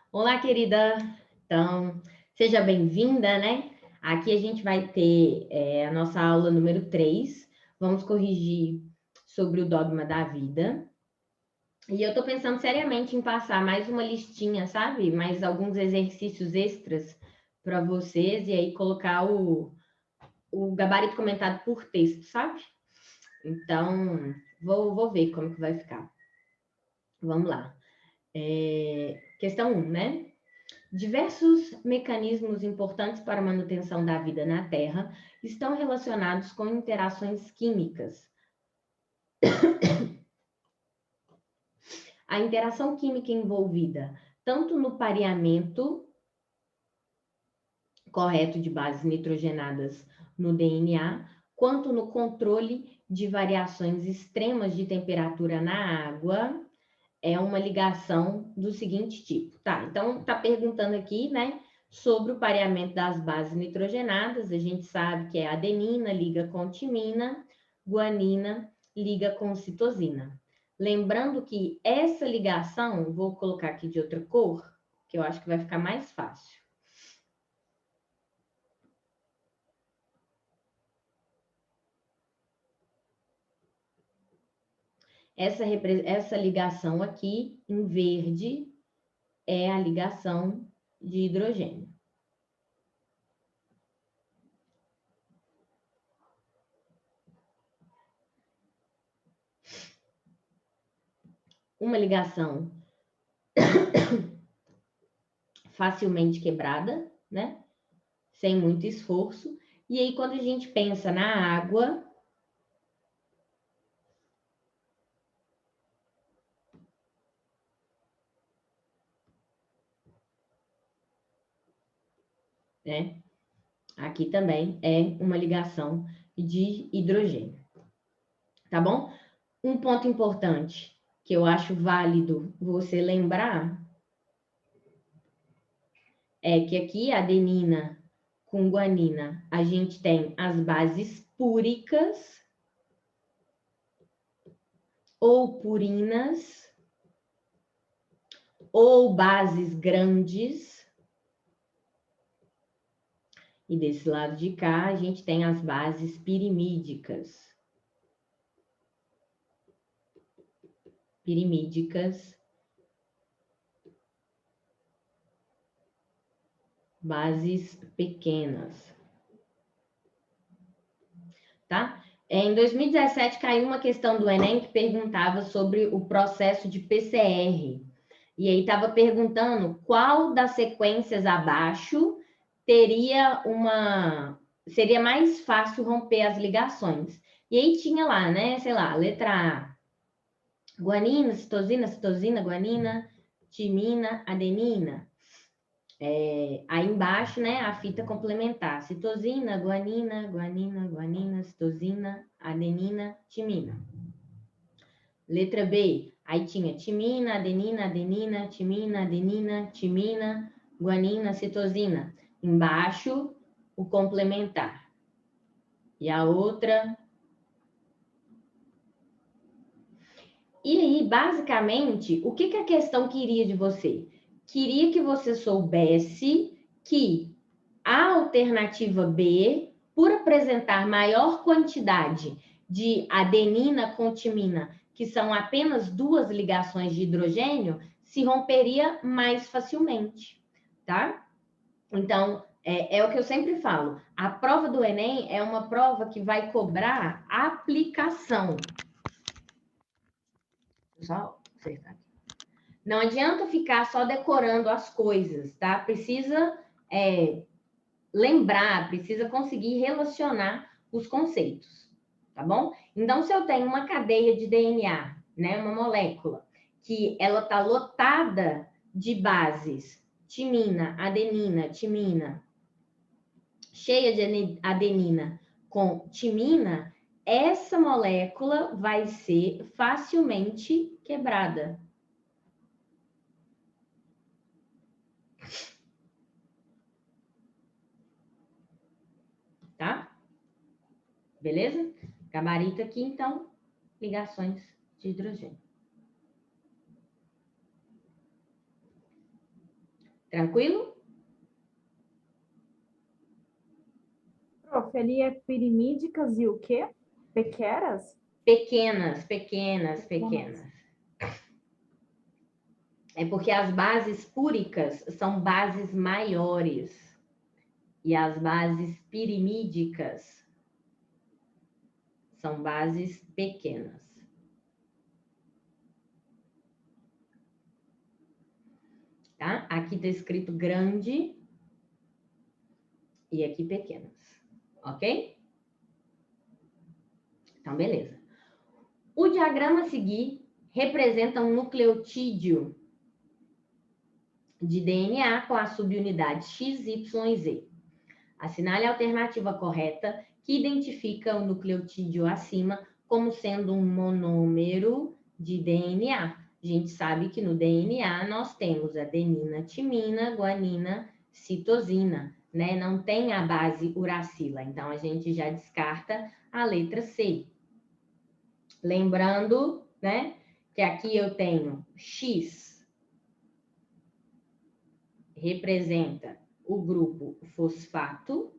Olá, querida. Então, seja bem-vinda, né? Aqui a gente vai ter a nossa aula número 3. Vamos corrigir sobre o dogma da vida. E eu tô pensando seriamente em passar mais uma listinha, sabe? Mais alguns exercícios extras para vocês e aí colocar o gabarito comentado por texto, sabe? Então, vou ver como que vai ficar. Vamos lá. Questão 1, né? Diversos mecanismos importantes para a manutenção da vida na Terra estão relacionados com interações químicas. A interação química envolvida tanto no pareamento correto de bases nitrogenadas no DNA, quanto no controle de variações extremas de temperatura na água, é uma ligação do seguinte tipo. Tá, então tá perguntando aqui, né, sobre o pareamento das bases nitrogenadas. A gente sabe que é adenina liga com timina, guanina liga com citosina. Lembrando que essa ligação, vou colocar aqui de outra cor, que eu acho que vai ficar mais fácil. Essa ligação aqui, em verde, é a ligação de hidrogênio. Uma ligação facilmente quebrada, né? Sem muito esforço. E aí, quando a gente pensa na água, né? Aqui também é uma ligação de hidrogênio. Tá bom? Um ponto importante que eu acho válido você lembrar é que aqui a adenina com guanina, a gente tem as bases púricas ou purinas ou bases grandes. E desse lado de cá, a gente tem as bases pirimídicas. Bases pequenas. Tá? Em 2017, caiu uma questão do Enem que perguntava sobre o processo de PCR. E aí estava perguntando qual das sequências abaixo seria mais fácil romper as ligações. E aí tinha lá, né, sei lá, letra A, guanina, citosina, guanina, timina, adenina. Aí embaixo, né, a fita complementar, citosina, guanina, citosina, adenina, timina. Letra B, aí tinha timina, adenina, timina, guanina, citosina. Embaixo, o complementar. E a outra. E aí, basicamente, o que a questão queria de você? Queria que você soubesse que a alternativa B, por apresentar maior quantidade de adenina com timina, que são apenas duas ligações de hidrogênio, se romperia mais facilmente, tá? Então, é o que eu sempre falo. A prova do Enem é uma prova que vai cobrar aplicação. Só acertar aqui. Não adianta ficar só decorando as coisas, tá? Precisa lembrar, precisa conseguir relacionar os conceitos, tá bom? Então, se eu tenho uma cadeia de DNA, né, uma molécula, que ela tá lotada de bases, timina, adenina, timina, cheia de adenina com timina, essa molécula vai ser facilmente quebrada. Tá? Beleza? Gabarito aqui, então, ligações de hidrogênio. Tranquilo? Prof, ali é pirimídicas e o quê? Pequeras? Pequenas. É porque as bases púricas são bases maiores e as bases pirimídicas são bases pequenas. Tá? Aqui está escrito grande e aqui pequenas. Ok? Então, beleza. O diagrama a seguir representa um nucleotídeo de DNA com a subunidade X, Y e Z. Assinale a alternativa correta que identifica o nucleotídeo acima como sendo um monômero de DNA. A gente sabe que no DNA nós temos adenina, timina, guanina, citosina, né? Não tem a base uracila, então a gente já descarta a letra C. Lembrando, né, que aqui eu tenho X, representa o grupo fosfato.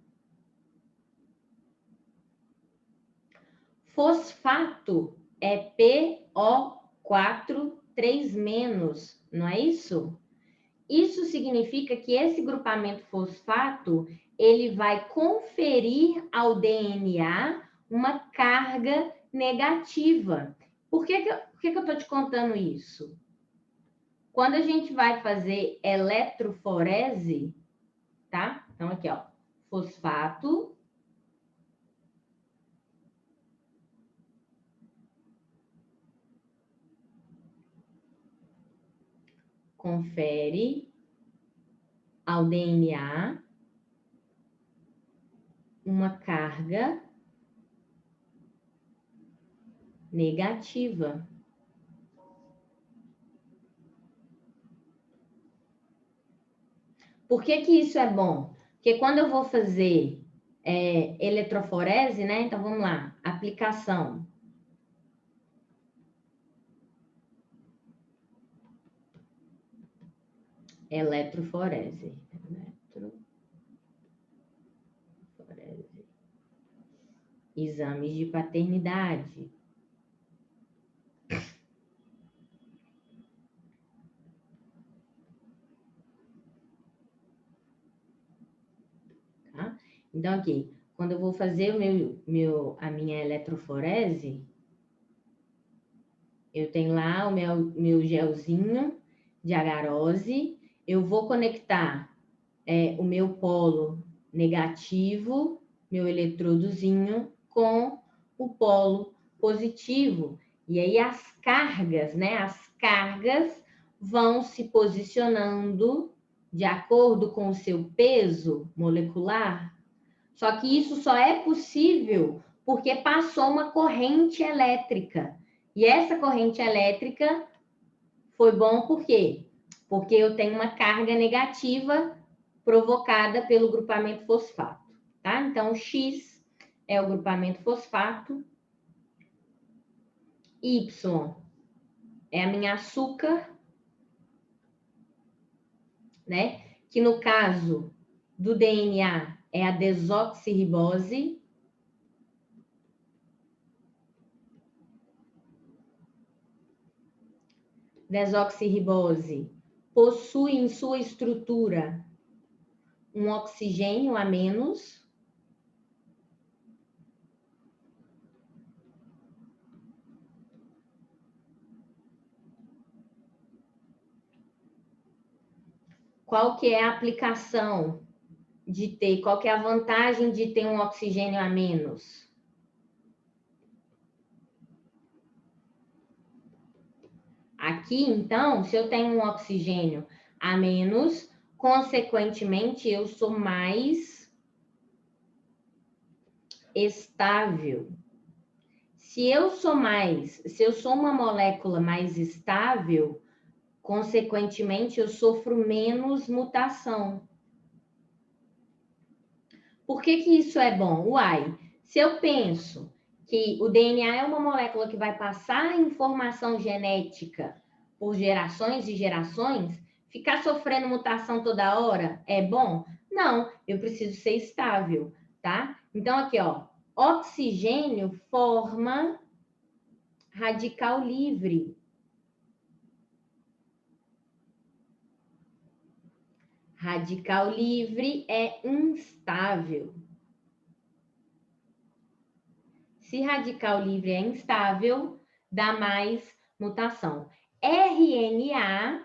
Fosfato é PO4 3-, não é isso? Isso significa que esse grupamento fosfato, ele vai conferir ao DNA uma carga negativa. Por que eu estou te contando isso? Quando a gente vai fazer eletroforese, tá? Então, aqui, ó, fosfato. Confere ao DNA uma carga negativa. Por que isso é bom? Porque quando eu vou fazer eletroforese, né? Então, vamos lá. Aplicação. Eletroforese. Exames de paternidade. Tá? Então, aqui, quando eu vou fazer a minha eletroforese, eu tenho lá o meu gelzinho de agarose, eu vou conectar o meu polo negativo, meu eletrodozinho, com o polo positivo. E aí as cargas, né? As cargas vão se posicionando de acordo com o seu peso molecular. Só que isso só é possível porque passou uma corrente elétrica. E essa corrente elétrica foi bom por quê? Porque eu tenho uma carga negativa provocada pelo grupamento fosfato, tá? Então, X é o grupamento fosfato, Y é a minha açúcar, né? Que no caso do DNA é a desoxirribose. Desoxirribose possui em sua estrutura um oxigênio a menos. Qual que é a aplicação de ter, qual que é a vantagem de ter um oxigênio a menos? Aqui, então, se eu tenho um oxigênio a menos, consequentemente, eu sou mais estável. Se eu sou uma molécula mais estável, consequentemente, eu sofro menos mutação. Por que isso é bom? Uai, se eu penso que o DNA é uma molécula que vai passar informação genética por gerações e gerações, Ficar sofrendo mutação toda hora é bom? Não, eu preciso ser estável, tá? Então, aqui, ó, oxigênio forma radical livre. Radical livre é instável. Se radical livre é instável, dá mais mutação. RNA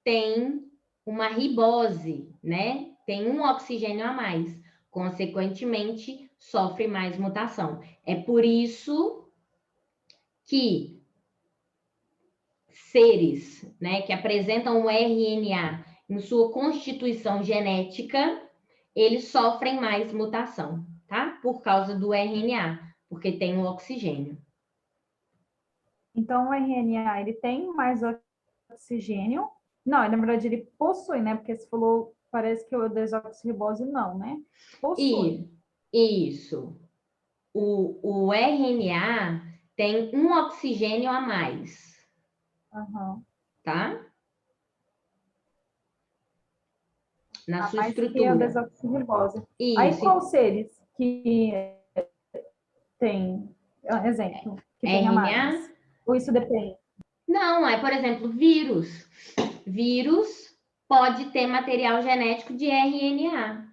tem uma ribose, né? Tem um oxigênio a mais. Consequentemente, sofre mais mutação. É por isso que seres, né, que apresentam o RNA em sua constituição genética, eles sofrem mais mutação, tá? Por causa do RNA, porque tem o oxigênio. Então, o RNA, ele tem mais oxigênio? Não, na verdade, ele possui, né? Porque você falou, parece que o desoxirribose não, né? Possui. Isso. O RNA tem um oxigênio a mais, Uhum. tá? Na A sua mais que a estrutura. desoxirribose. Aí, Isso. quais seres que tem, exemplo, que tem a RNA? mais? Ou isso depende? Não, é, por exemplo, vírus. Vírus pode ter material genético de RNA.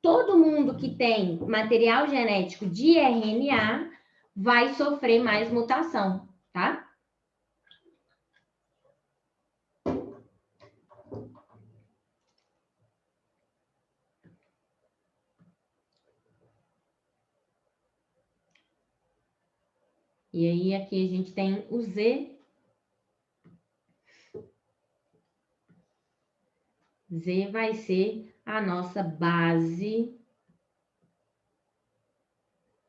Todo mundo que tem material genético de RNA vai sofrer mais mutação, tá? E aí, aqui a gente tem o Z. Z vai ser a nossa base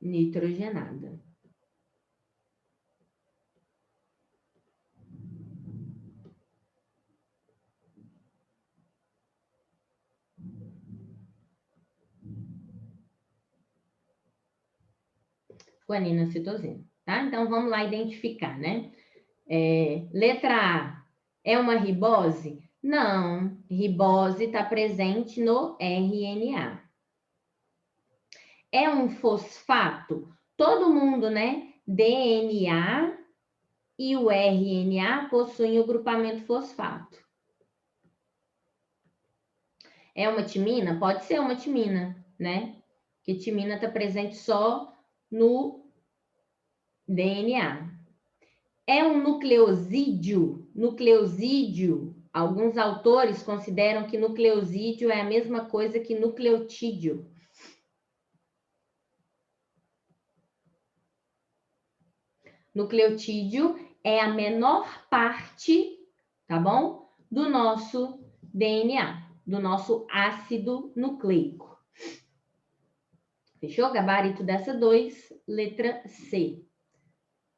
nitrogenada. Guanina, citosina, tá? Então, vamos lá identificar, né? Letra A, é uma ribose? Não, ribose está presente no RNA. É um fosfato? Todo mundo, né? DNA e o RNA possuem o grupamento fosfato. É uma timina? Pode ser uma timina, né? Porque timina está presente só no DNA. É um nucleosídeo? Nucleosídeo, alguns autores consideram que nucleosídeo é a mesma coisa que nucleotídeo. Nucleotídeo é a menor parte, tá bom? Do nosso DNA, do nosso ácido nucleico. Fechou? Gabarito dessa 2, letra C.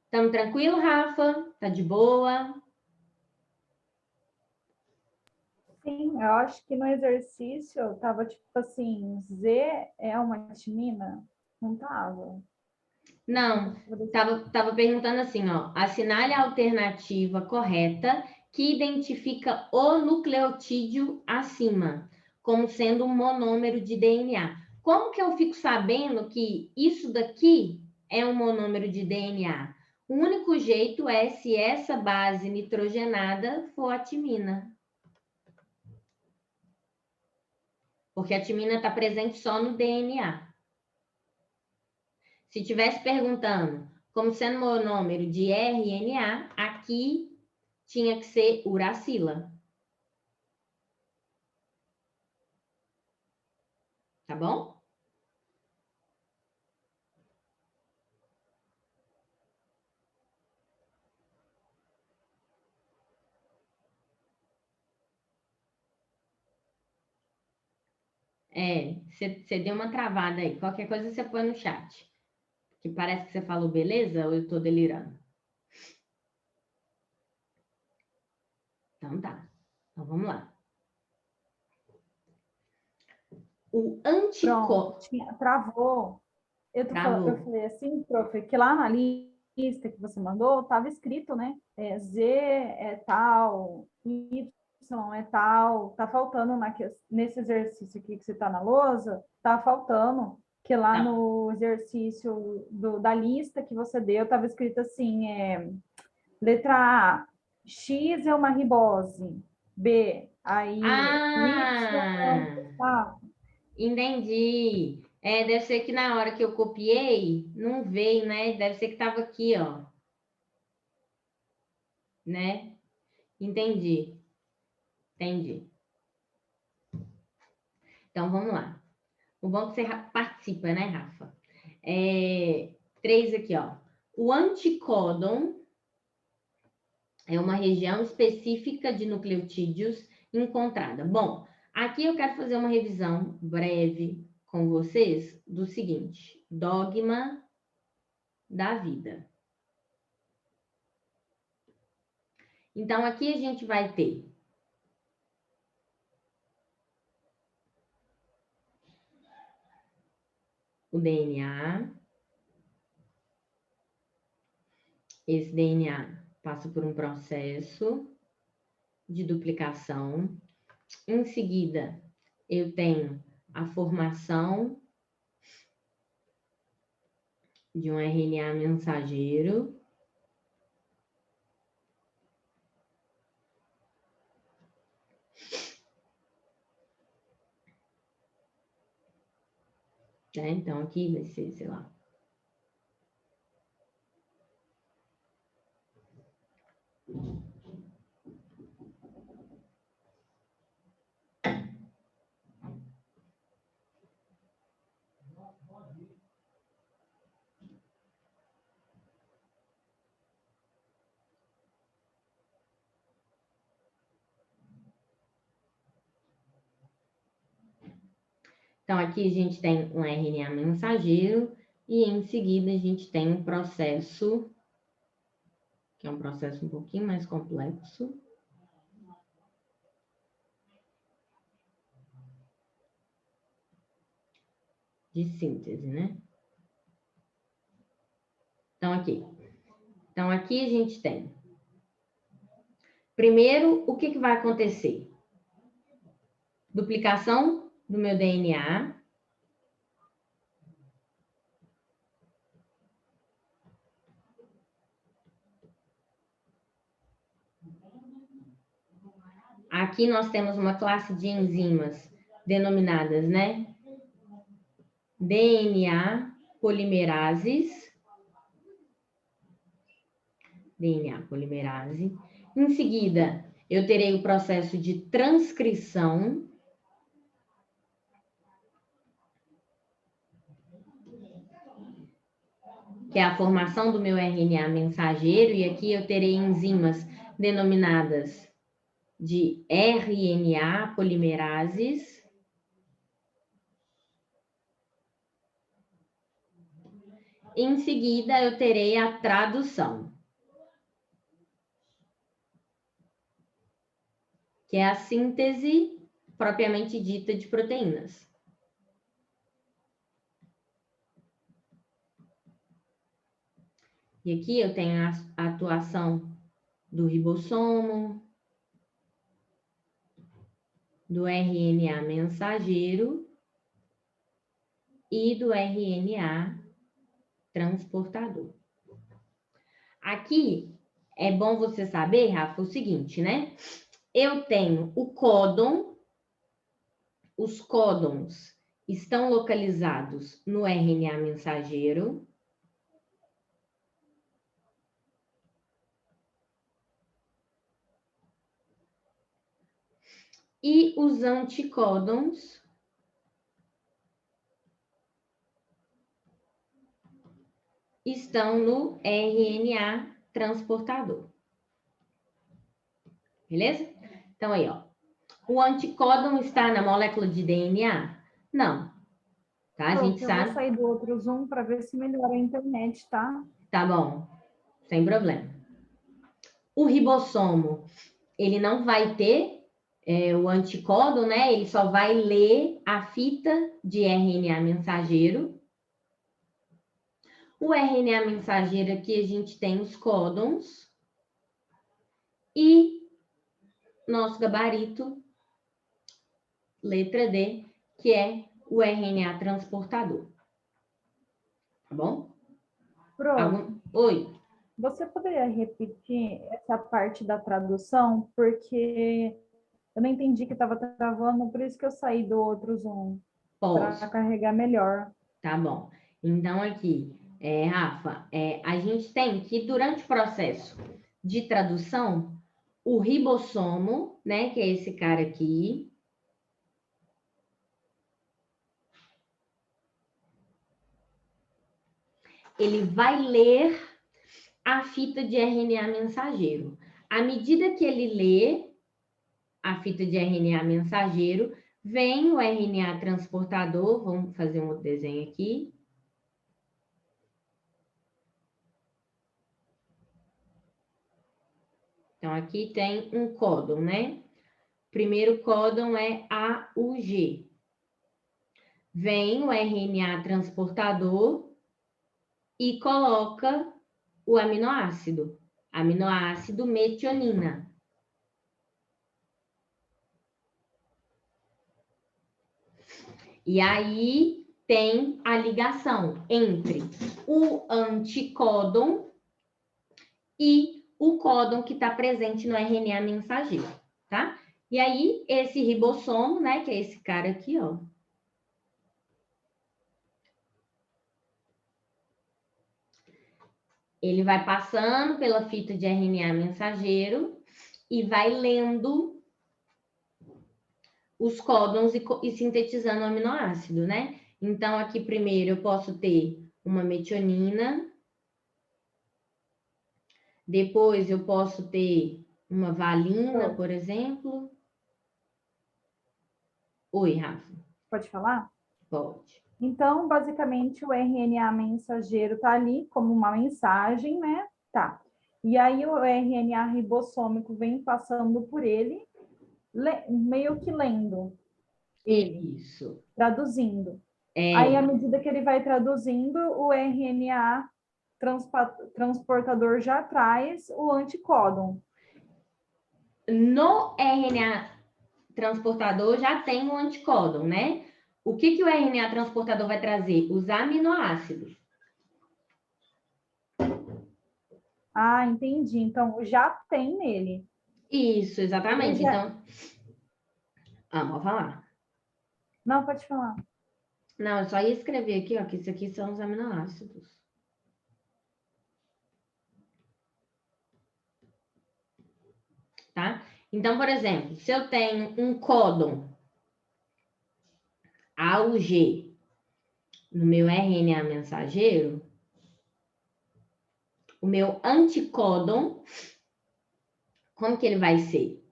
Estamos tranquilo, Rafa? Tá de boa? Sim, eu acho que no exercício tava tipo assim, Z é uma timina? Não tava. Não, estava perguntando assim, ó, assinale a alternativa correta que identifica o nucleotídeo acima, como sendo um monômero de DNA. Como que eu fico sabendo que isso daqui é um monômero de DNA? O único jeito é se essa base nitrogenada for a timina. Porque a timina está presente só no DNA. Se tivesse perguntando como sendo monômero de RNA, aqui tinha que ser uracila. Tá bom? Você deu uma travada aí. Qualquer coisa você põe no chat. Que parece que você falou beleza ou eu tô delirando? Então tá. Então vamos lá. O anticorpo. Pronto, travou. Eu falei assim, prof, que lá na lista que você mandou, estava escrito, né? Z é tal, Y é tal, tá faltando nesse exercício aqui que você tá na lousa, tá faltando, que lá no exercício da lista que você deu, estava escrito assim, letra A, X é uma ribose, B, aí Y, tá? Entendi. Deve ser que na hora que eu copiei, não veio, né? Deve ser que estava aqui, ó. Né? Entendi. Então, vamos lá. O bom é que você participa, né, Rafa? 3 aqui, ó. O anticódon é uma região específica de nucleotídeos encontrada. Bom, aqui eu quero fazer uma revisão breve com vocês do seguinte: dogma da vida. Então, aqui a gente vai ter o DNA. Esse DNA passa por um processo de duplicação. Em seguida, eu tenho a formação de um RNA mensageiro. Então, aqui vai ser, sei lá. Então, aqui a gente tem um RNA mensageiro e em seguida a gente tem um processo, que é um processo um pouquinho mais complexo. De síntese, né? Então, aqui a gente tem. Primeiro, o que vai acontecer? Duplicação do meu DNA. Aqui nós temos uma classe de enzimas denominadas, né? DNA polimerases. DNA polimerase. Em seguida, eu terei o processo de transcrição. Que é a formação do meu RNA mensageiro, e aqui eu terei enzimas denominadas de RNA polimerases. Em seguida, eu terei a tradução, que é a síntese propriamente dita de proteínas. E aqui eu tenho a atuação do ribossomo, do RNA mensageiro e do RNA transportador. Aqui é bom você saber, Rafa, o seguinte, né? Eu tenho o códon, os códons estão localizados no RNA mensageiro. E os anticódons estão no RNA transportador. Beleza? Então, aí, ó. O anticódon está na molécula de DNA? Não. Tá? A gente sabe. Eu vou sair do outro Zoom para ver se melhora a internet, tá? Tá bom. Sem problema. O ribossomo, ele não vai ter o anticódon, né? Ele só vai ler a fita de RNA mensageiro. O RNA mensageiro aqui a gente tem os códons e nosso gabarito, letra D, que é o RNA transportador. Tá bom? Oi. Você poderia repetir essa parte da tradução? Porque eu não entendi que estava travando, por isso que eu saí do outro Zoom. Para carregar melhor. Tá bom. Então, aqui, Rafa, a gente tem que, durante o processo de tradução, o ribossomo, né, que é esse cara aqui, ele vai ler a fita de RNA mensageiro. À medida que ele lê a fita de RNA mensageiro, vem o RNA transportador, vamos fazer um outro desenho aqui. Então, aqui tem um códon, né? Primeiro códon é AUG. Vem o RNA transportador e coloca o aminoácido metionina. E aí tem a ligação entre o anticódon e o códon que está presente no RNA mensageiro, tá? E aí, esse ribossomo, né, que é esse cara aqui, ó. Ele vai passando pela fita de RNA mensageiro e vai lendo os códons e sintetizando o aminoácido, né? Então, aqui primeiro eu posso ter uma metionina, depois eu posso ter uma valina, por exemplo. Oi, Rafa. Pode falar? Pode. Então, basicamente, o RNA mensageiro está ali como uma mensagem, né? Tá. E aí o RNA ribossômico vem passando por ele, meio que lendo ele. Isso. Traduzindo. Aí, à medida que ele vai traduzindo, o RNA transportador já traz o anticódon. No RNA transportador já tem o anticódon, né? O que o RNA transportador vai trazer? Os aminoácidos. Ah, entendi. Então, já tem nele. Isso, exatamente. Já... Então, vou falar. Não, pode falar. Não, eu só ia escrever aqui, ó, que isso aqui são os aminoácidos. Tá? Então, por exemplo, se eu tenho um códon AUG no meu RNA mensageiro, o meu anticódon, como que ele vai ser?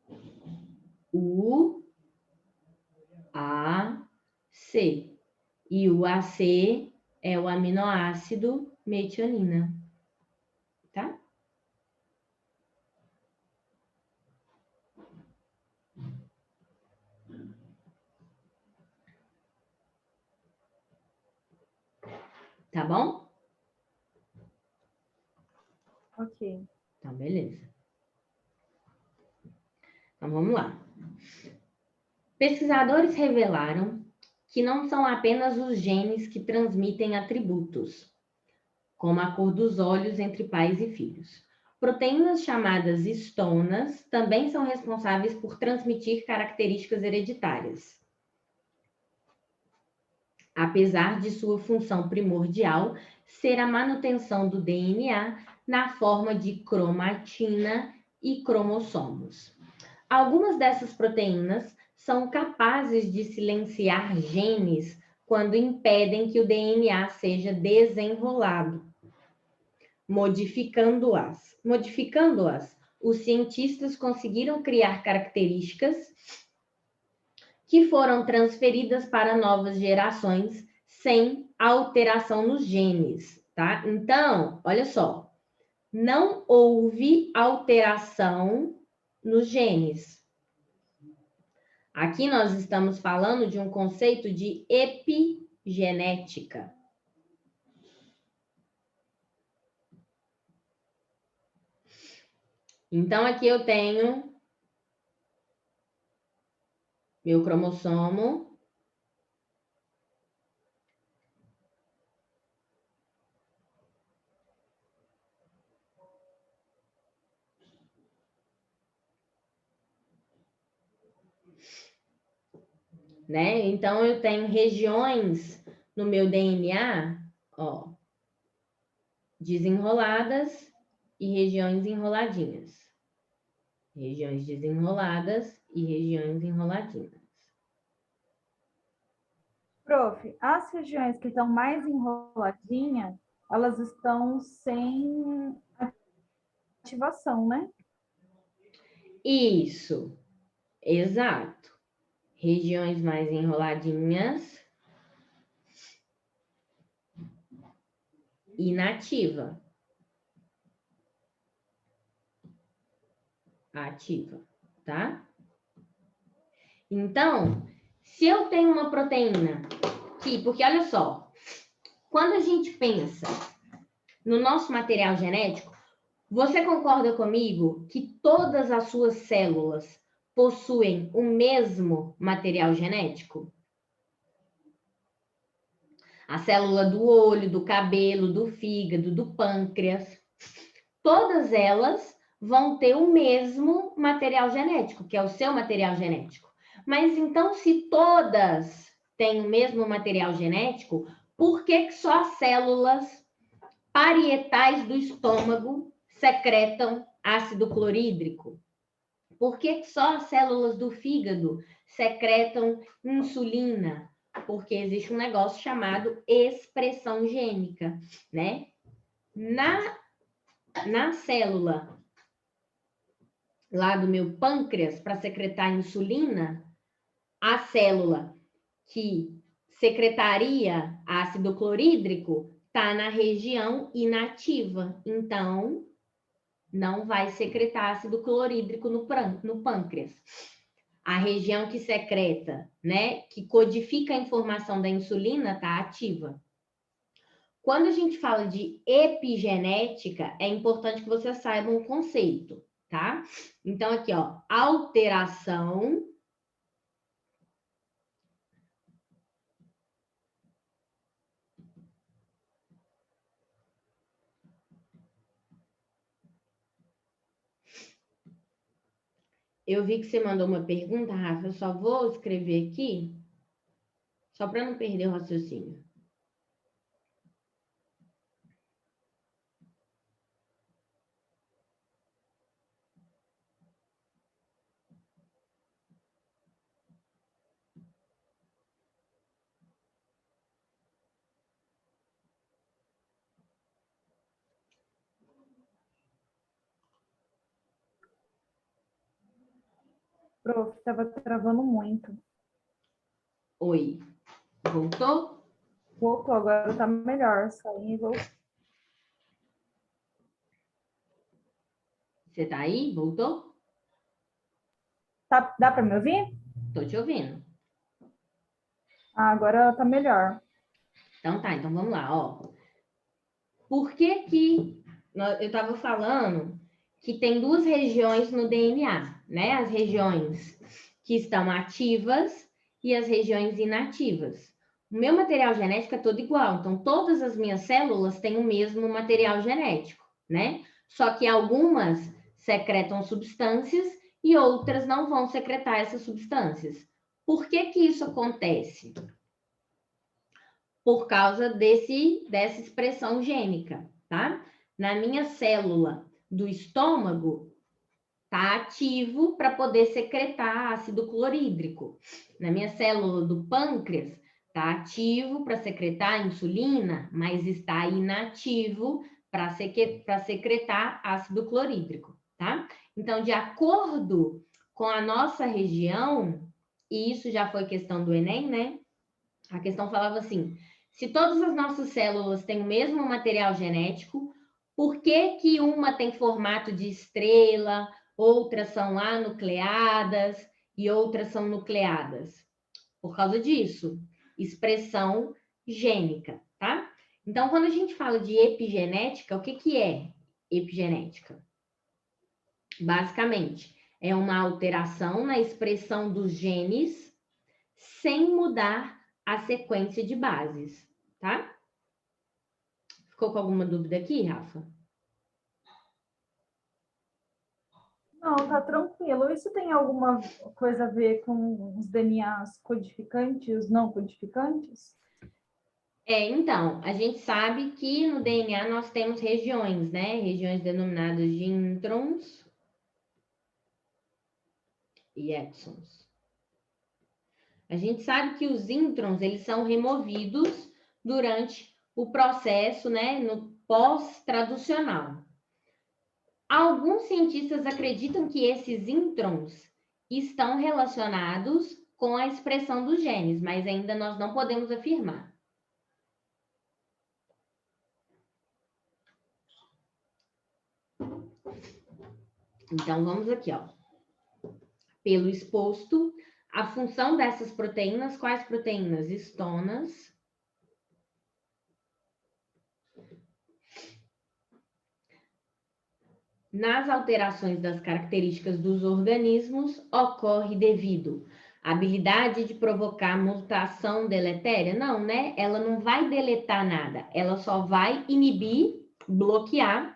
U, A, C. E o AC é o aminoácido metionina. Tá? Tá bom? Ok. Então, beleza. Então, vamos lá. Pesquisadores revelaram que não são apenas os genes que transmitem atributos, como a cor dos olhos entre pais e filhos. Proteínas chamadas histonas também são responsáveis por transmitir características hereditárias. Apesar de sua função primordial ser a manutenção do DNA na forma de cromatina e cromossomos. Algumas dessas proteínas são capazes de silenciar genes quando impedem que o DNA seja desenrolado. Modificando-as, os cientistas conseguiram criar características que foram transferidas para novas gerações sem alteração nos genes, tá? Então, olha só, não houve alteração nos genes. Aqui nós estamos falando de um conceito de epigenética. Então, aqui eu tenho meu cromossomo né? Então, eu tenho regiões no meu DNA, ó, desenroladas e regiões enroladinhas. Regiões desenroladas e regiões enroladinhas. Prof, as regiões que estão mais enroladinhas, elas estão sem ativação, né? Isso, exato. Regiões mais enroladinhas, inativa. Ativa, tá? Então, se eu tenho uma proteína que, porque olha só, quando a gente pensa no nosso material genético, você concorda comigo que todas as suas células possuem o mesmo material genético? A célula do olho, do cabelo, do fígado, do pâncreas, todas elas vão ter o mesmo material genético, que é o seu material genético. Mas então, se todas têm o mesmo material genético, por que só as células parietais do estômago secretam ácido clorídrico? Por que só as células do fígado secretam insulina? Porque existe um negócio chamado expressão gênica, né? Na célula lá do meu pâncreas para secretar insulina, a célula que secretaria ácido clorídrico está na região inativa. Então, não vai secretar ácido clorídrico no pâncreas. A região que secreta, né, que codifica a informação da insulina, está ativa. Quando a gente fala de epigenética, é importante que você saiba um conceito, tá? Então, aqui, ó, alteração Eu vi que você mandou uma pergunta, Rafa. Eu só vou escrever aqui, só para não perder o raciocínio. Prof, estava travando muito. Oi, voltou? Voltou, agora está melhor. Saí e voltou. Você tá aí? Voltou? Tá, dá para me ouvir? Tô te ouvindo. Ah, agora está melhor. Então tá, então vamos lá, ó. Por que eu estava falando que tem duas regiões no DNA, né? As regiões que estão ativas e as regiões inativas. O meu material genético é todo igual, então todas as minhas células têm o mesmo material genético, né? Só que algumas secretam substâncias e outras não vão secretar essas substâncias. Por que isso acontece? Por causa dessa expressão gênica, tá? Na minha célula do estômago, tá ativo para poder secretar ácido clorídrico. Na minha célula do pâncreas, tá ativo para secretar insulina, mas está inativo para secretar ácido clorídrico, tá? Então, de acordo com a nossa região, e isso já foi questão do Enem, né? A questão falava assim: se todas as nossas células têm o mesmo material genético, por que uma tem formato de estrela, outras são anucleadas e outras são nucleadas? Por causa disso, expressão gênica, tá? Então, quando a gente fala de epigenética, o que é epigenética? Basicamente, é uma alteração na expressão dos genes sem mudar a sequência de bases, tá? Ficou com alguma dúvida aqui, Rafa? Não, tá tranquilo. Isso tem alguma coisa a ver com os DNAs codificantes e os não codificantes? Então, a gente sabe que no DNA nós temos regiões, né? Regiões denominadas de introns e exons. A gente sabe que os introns, eles são removidos durante o processo, né, no pós-traducional. Alguns cientistas acreditam que esses introns estão relacionados com a expressão dos genes, mas ainda nós não podemos afirmar. Então, vamos aqui, ó. Pelo exposto, a função dessas proteínas, quais proteínas? Histonas, nas alterações das características dos organismos, ocorre devido à habilidade de provocar mutação deletéria? Não, né? Ela não vai deletar nada, ela só vai inibir, bloquear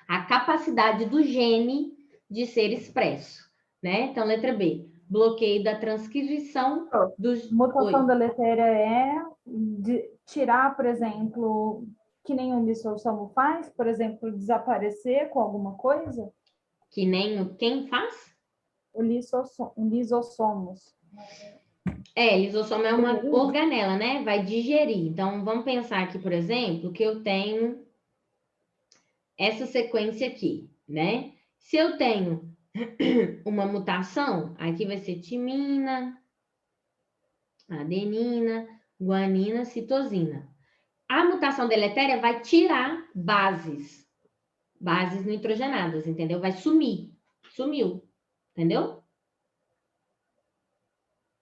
a capacidade do gene de ser expresso, né? Então, letra B, bloqueio da transcrição dos... Mutação deletéria é de tirar, por exemplo, que nem um lisossomo faz, por exemplo, desaparecer com alguma coisa? Que nem quem faz? Lisossomos. Lisossomo é uma organela, né? Vai digerir. Então, vamos pensar aqui, por exemplo, que eu tenho essa sequência aqui, né? Se eu tenho uma mutação, aqui vai ser timina, adenina, guanina, citosina. A mutação deletéria vai tirar bases nitrogenadas, entendeu? Vai sumir, sumiu, entendeu?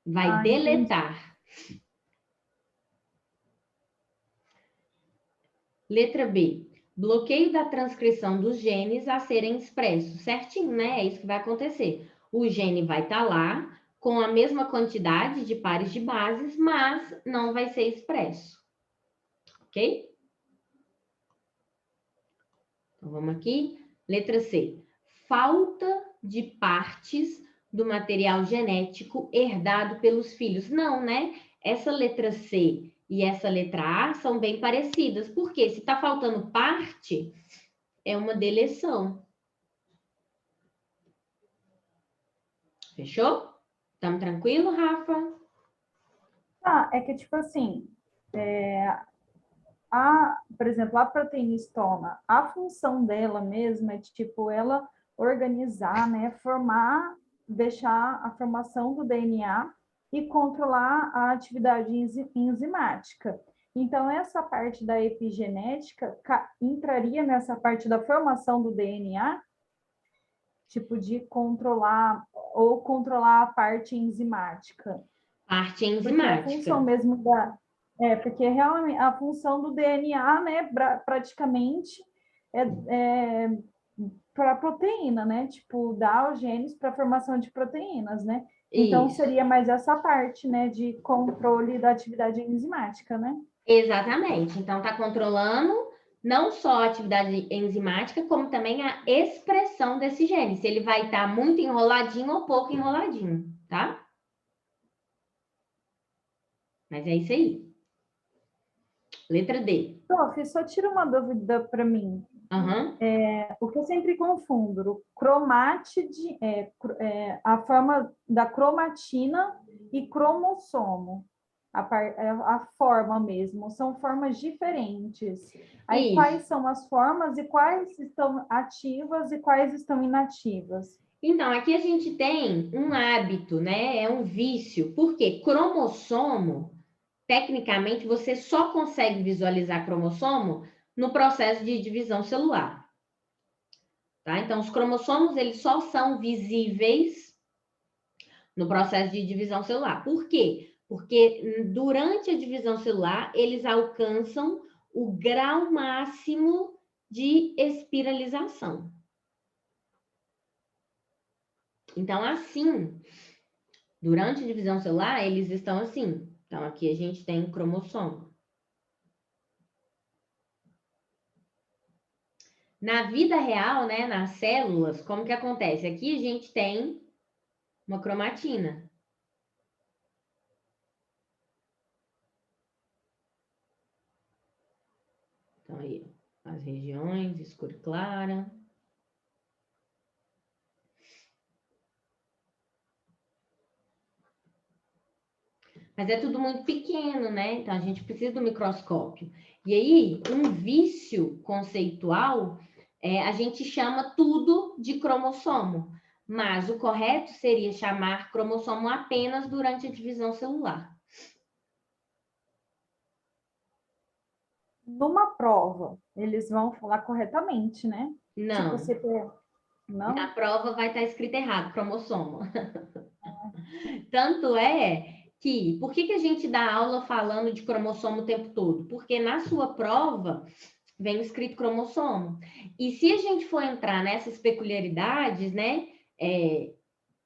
Vai deletar. Entendi. Letra B. Bloqueio da transcrição dos genes a serem expressos. Certinho, né? É isso que vai acontecer. O gene vai estar lá com a mesma quantidade de pares de bases, mas não vai ser expresso. Ok? Então, vamos aqui. Letra C. Falta de partes do material genético herdado pelos filhos. Não, né? Essa letra C e essa letra A são bem parecidas. Por quê? Se está faltando parte, é uma deleção. Fechou? Estamos tranquilo, Rafa? É que tipo assim, por exemplo, a proteína histona, a função dela mesma é tipo ela organizar, né, formar, deixar a formação do DNA e controlar a atividade enzimática. Então, essa parte da epigenética entraria nessa parte da formação do DNA, tipo de controlar ou controlar a parte enzimática. Parte enzimática. Porque a função mesmo porque realmente a função do DNA, né, praticamente é para proteína, né? Tipo, dar os genes para a formação de proteínas, né? Então, Isso. seria mais essa parte, né, de controle da atividade enzimática, né? Exatamente. Então, está controlando não só a atividade enzimática, como também a expressão desse gene. Se ele vai estar muito enroladinho ou pouco enroladinho, tá? Mas é isso aí. Letra D. Prof, só tira uma dúvida para mim. Uhum. O que eu sempre confundo, cromátide, a forma da cromatina e cromossomo. A forma mesmo, são formas diferentes. Aí, Isso. quais são as formas e quais estão ativas e quais estão inativas? Então, aqui a gente tem um hábito, né? É um vício. Porque cromossomo, tecnicamente, você só consegue visualizar cromossomo no processo de divisão celular. Tá? Então, os cromossomos, eles só são visíveis no processo de divisão celular. Por quê? Porque durante a divisão celular, eles alcançam o grau máximo de espiralização. Então, assim, Durante a divisão celular, eles estão assim. Então, aqui a gente tem cromossomo. Na vida real, né, nas células, como que acontece? Aqui a gente tem uma cromatina. Então, aí, as regiões, escuro e clara. Mas é tudo muito pequeno, né? Então, a gente precisa do microscópio. E aí, um vício conceitual, a gente chama tudo de cromossomo. Mas o correto seria chamar cromossomo apenas durante a divisão celular. Numa prova, eles vão falar corretamente, né? Não. Tipo, você não? Na prova vai estar escrito errado, cromossomo. Tanto é que, por que a gente dá aula falando de cromossomo o tempo todo? Porque na sua prova vem escrito cromossomo. E se a gente for entrar nessas peculiaridades, né,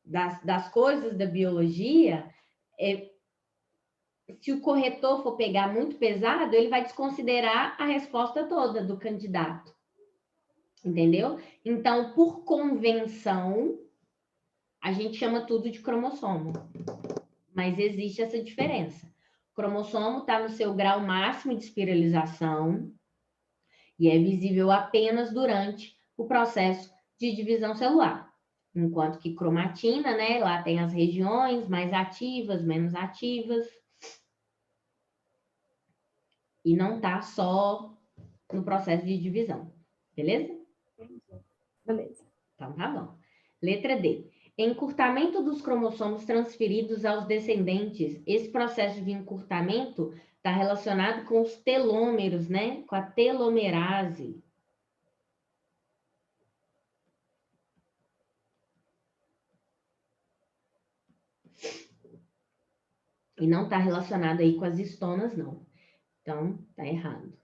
das coisas da biologia, se o corretor for pegar muito pesado, ele vai desconsiderar a resposta toda do candidato. Entendeu? Então, por convenção, a gente chama tudo de cromossomo. Mas existe essa diferença. O cromossomo está no seu grau máximo de espiralização e é visível apenas durante o processo de divisão celular. Enquanto que cromatina, né, lá tem as regiões mais ativas, menos ativas. E não está só no processo de divisão. Beleza? Beleza. Então tá bom. Letra D. Encurtamento dos cromossomos transferidos aos descendentes. Esse processo de encurtamento está relacionado com os telômeros, né? Com a telomerase. E não está relacionado aí com as histonas, não. Então, tá errado.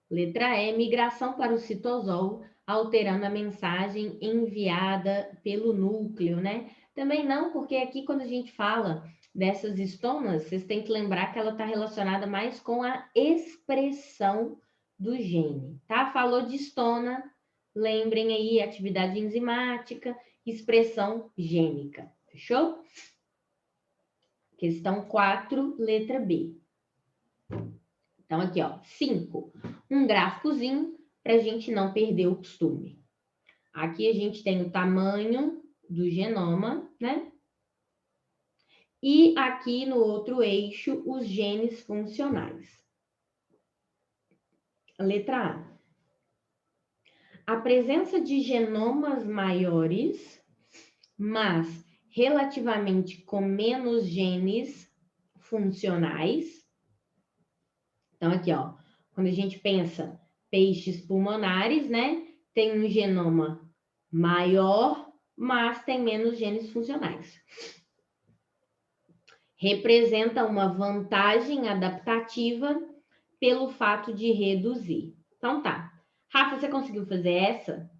Letra E, migração para o citosol, alterando a mensagem enviada pelo núcleo, né? Também não, porque aqui quando a gente fala dessas histonas, vocês têm que lembrar que ela está relacionada mais com a expressão do gene, tá? Falou de histona, lembrem aí atividade enzimática, expressão gênica, fechou? Questão 4, letra B. Então, aqui, ó, 5. Um gráficozinho para a gente não perder o costume. Aqui a gente tem o tamanho do genoma, né? E aqui no outro eixo, os genes funcionais. Letra A. A presença de genomas maiores, mas relativamente com menos genes funcionais. Então, aqui, ó, quando a gente pensa peixes pulmonares, né? Tem um genoma maior, mas tem menos genes funcionais. Representa uma vantagem adaptativa pelo fato de reduzir. Então tá. Rafa, você conseguiu fazer essa?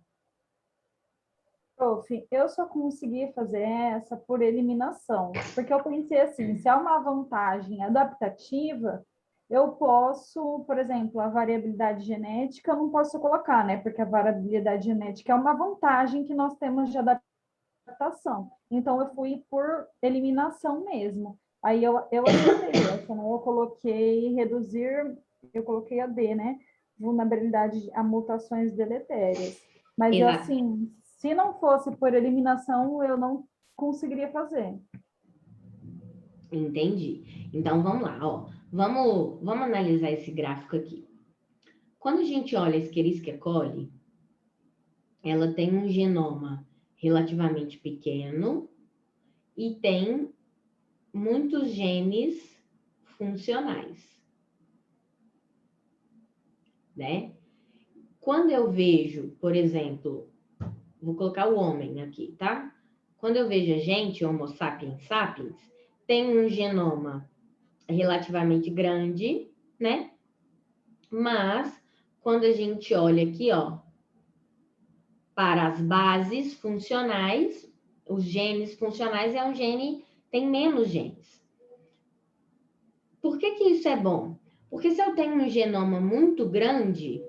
Prof, eu só consegui fazer essa por eliminação, porque eu pensei assim, se há uma vantagem adaptativa, eu posso, por exemplo, a variabilidade genética eu não posso colocar, né? Porque a variabilidade genética é uma vantagem que nós temos de adaptação. Então, eu fui por eliminação mesmo. Aí eu acertei essa, né? Eu coloquei reduzir, eu coloquei a D, né? Vulnerabilidade a mutações deletérias. Mas, Exato. assim, se não fosse por eliminação, eu não conseguiria fazer. Entendi. Então vamos lá, ó. Vamos analisar esse gráfico aqui. Quando a gente olha a Escherichia coli, ela tem um genoma relativamente pequeno e tem muitos genes funcionais, né? Quando eu vejo, por exemplo, vou colocar o homem aqui, tá? Quando eu vejo a gente, Homo sapiens sapiens, tem um genoma relativamente grande, né? Mas quando a gente olha aqui, ó, para as bases funcionais, os genes funcionais é um gene tem menos genes. Por que que isso é bom? Porque se eu tenho um genoma muito grande,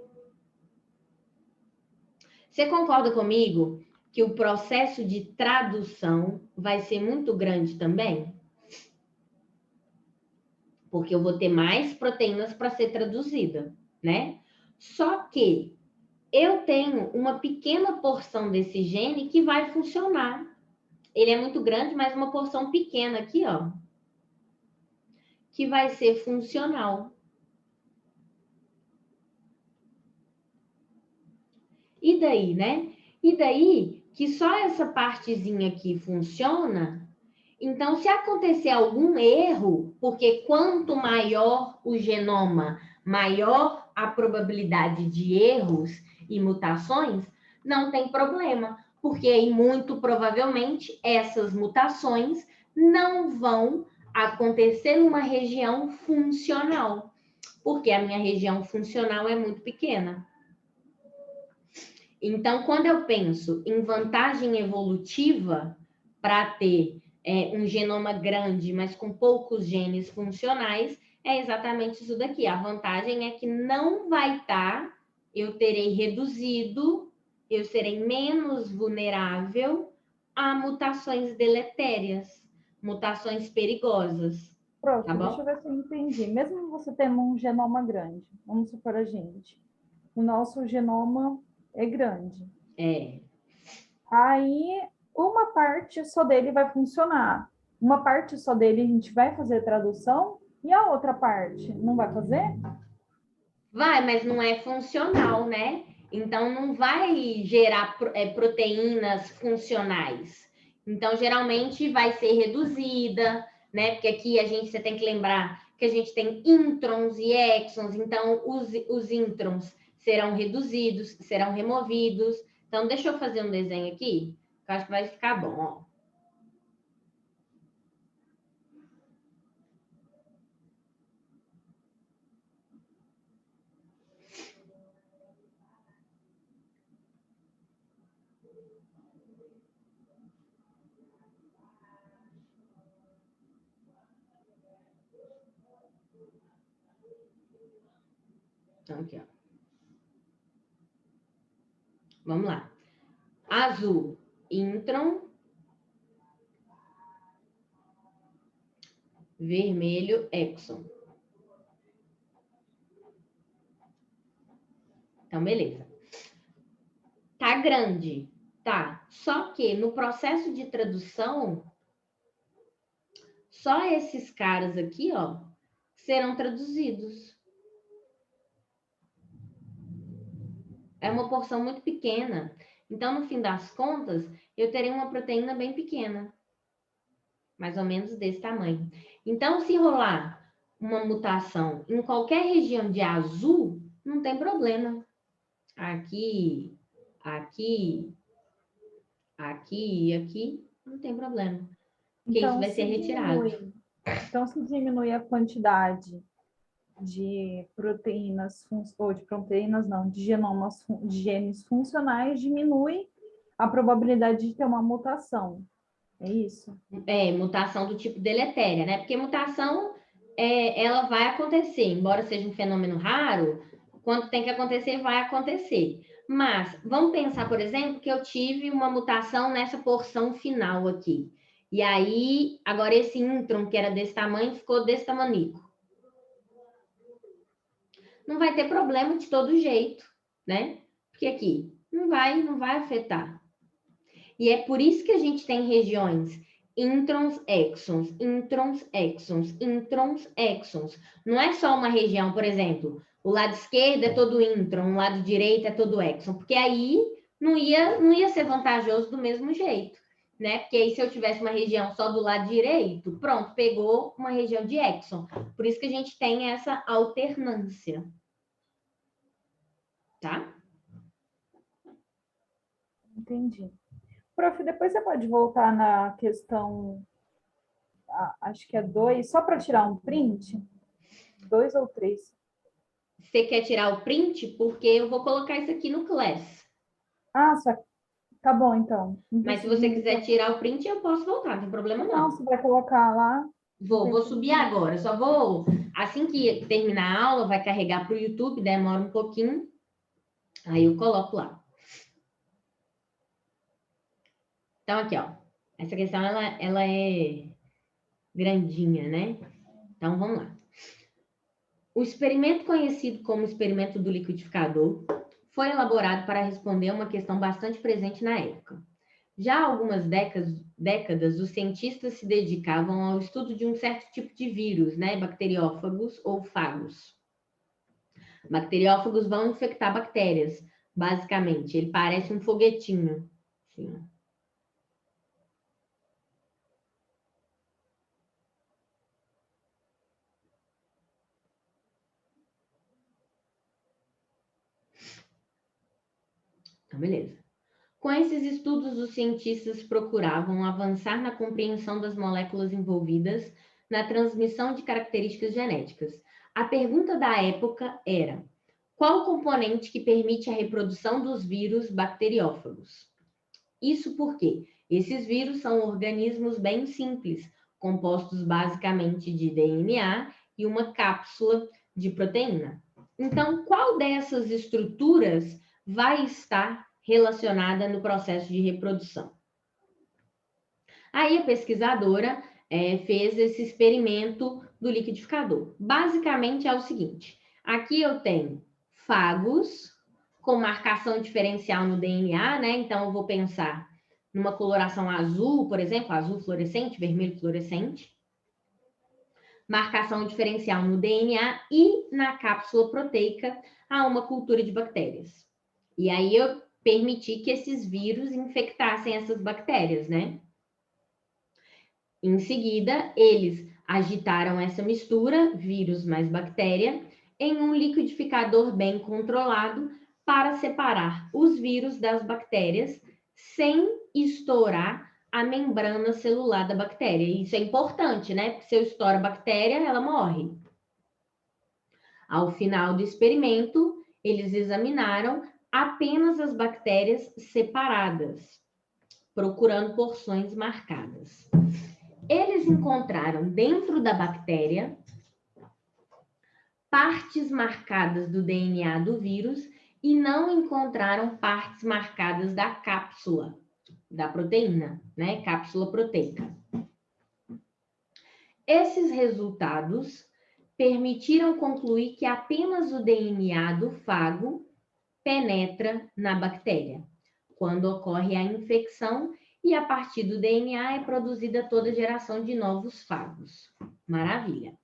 você concorda comigo que o processo de tradução vai ser muito grande também? Porque eu vou ter mais proteínas para ser traduzida, né? Só que eu tenho uma pequena porção desse gene que vai funcionar. Ele é muito grande, mas uma porção pequena aqui, ó, que vai ser funcional. E daí, né? E daí que só essa partezinha aqui funciona. Então, se acontecer algum erro, porque quanto maior o genoma, maior a probabilidade de erros e mutações, não tem problema, porque aí muito provavelmente essas mutações não vão acontecer numa região funcional, porque a minha região funcional é muito pequena. Então, quando eu penso em vantagem evolutiva para ter um genoma grande, mas com poucos genes funcionais, é exatamente isso daqui. A vantagem é que não vai estar, eu terei reduzido, eu serei menos vulnerável a mutações deletérias, mutações perigosas. Prof, Tá deixa bom? eu ver se eu entendi. Mesmo você tendo um genoma grande, vamos supor a gente, o nosso genoma é grande. É. Aí, uma parte só dele vai funcionar. Uma parte só dele a gente vai fazer tradução e a outra parte não vai fazer? Vai, mas não é funcional, né? Então, não vai gerar proteínas funcionais. Então, geralmente vai ser reduzida, né? Porque aqui você tem que lembrar que a gente tem introns e exons, então os introns serão reduzidos, serão removidos. Então, deixa eu fazer um desenho aqui, que eu acho que vai ficar bom, ó. Então, aqui, ó. Vamos lá. Azul, intron. Vermelho, exon. Então, beleza. Tá grande, tá. Só que no processo de tradução, só esses caras aqui, ó, serão traduzidos. É uma porção muito pequena. Então, no fim das contas, eu terei uma proteína bem pequena. Mais ou menos desse tamanho. Então, se rolar uma mutação em qualquer região de azul, não tem problema. Aqui, aqui, aqui e aqui, não tem problema. Porque isso Então, vai ser retirado. se diminui a quantidade de proteínas, ou de proteínas não, de genomas, de genes funcionais, diminui a probabilidade de ter uma mutação. É isso? É, mutação do tipo deletéria, né? Porque mutação, ela vai acontecer, embora seja um fenômeno raro, quando tem que acontecer, vai acontecer. Mas vamos pensar, por exemplo, que eu tive uma mutação nessa porção final aqui. E aí, agora esse intron, que era desse tamanho, ficou desse tamanico. Não vai ter problema de todo jeito, né? Porque aqui não vai afetar. E é por isso que a gente tem regiões introns, exons, introns, exons, introns, exons. Não é só uma região, por exemplo, o lado esquerdo é todo intron, o lado direito é todo exon, porque aí não ia ser vantajoso do mesmo jeito, né? Porque aí se eu tivesse uma região só do lado direito, pronto, pegou uma região de exon. Por isso que a gente tem essa alternância. Tá? Entendi. Prof, depois você pode voltar na questão, acho que é 2, só para tirar um print? 2 ou 3? Você quer tirar o print? Porque eu vou colocar isso aqui no Class. Ah, só Tá bom, então. Não Mas se preciso você me quiser tirar o print, eu posso voltar, não tem problema Não, não. você vai colocar lá. Vou subir agora. Só vou, assim que terminar a aula, vai carregar para o YouTube, demora um pouquinho. Aí eu coloco lá. Então, aqui, ó. Essa questão, ela é grandinha, né? Então, vamos lá. O experimento conhecido como experimento do liquidificador foi elaborado para responder a uma questão bastante presente na época. Já há algumas décadas, os cientistas se dedicavam ao estudo de um certo tipo de vírus, né? Bacteriófagos ou fagos. Bacteriófagos vão infectar bactérias, basicamente. Ele parece um foguetinho. Assim, ó. Então, beleza. Com esses estudos, os cientistas procuravam avançar na compreensão das moléculas envolvidas na transmissão de características genéticas. A pergunta da época era: qual o componente que permite a reprodução dos vírus bacteriófagos? Isso porque esses vírus são organismos bem simples, compostos basicamente de DNA e uma cápsula de proteína. Então, qual dessas estruturas vai estar relacionada no processo de reprodução? Aí a pesquisadora fez esse experimento do liquidificador. Basicamente é o seguinte: aqui eu tenho fagos com marcação diferencial no DNA, né? Então eu vou pensar numa coloração azul, por exemplo, azul fluorescente, vermelho fluorescente. Marcação diferencial no DNA e na cápsula proteica a uma cultura de bactérias. E aí eu permiti que esses vírus infectassem essas bactérias, né? Em seguida, eles agitaram essa mistura, vírus mais bactéria, em um liquidificador bem controlado para separar os vírus das bactérias sem estourar a membrana celular da bactéria. Isso é importante, né? Porque se eu estouro a bactéria, ela morre. Ao final do experimento, eles examinaram apenas as bactérias separadas, procurando porções marcadas. Eles encontraram dentro da bactéria partes marcadas do DNA do vírus e não encontraram partes marcadas da cápsula da proteína, né? Cápsula proteica. Esses resultados permitiram concluir que apenas o DNA do fago penetra na bactéria quando ocorre a infecção e a partir do DNA é produzida toda a geração de novos fagos. Maravilha.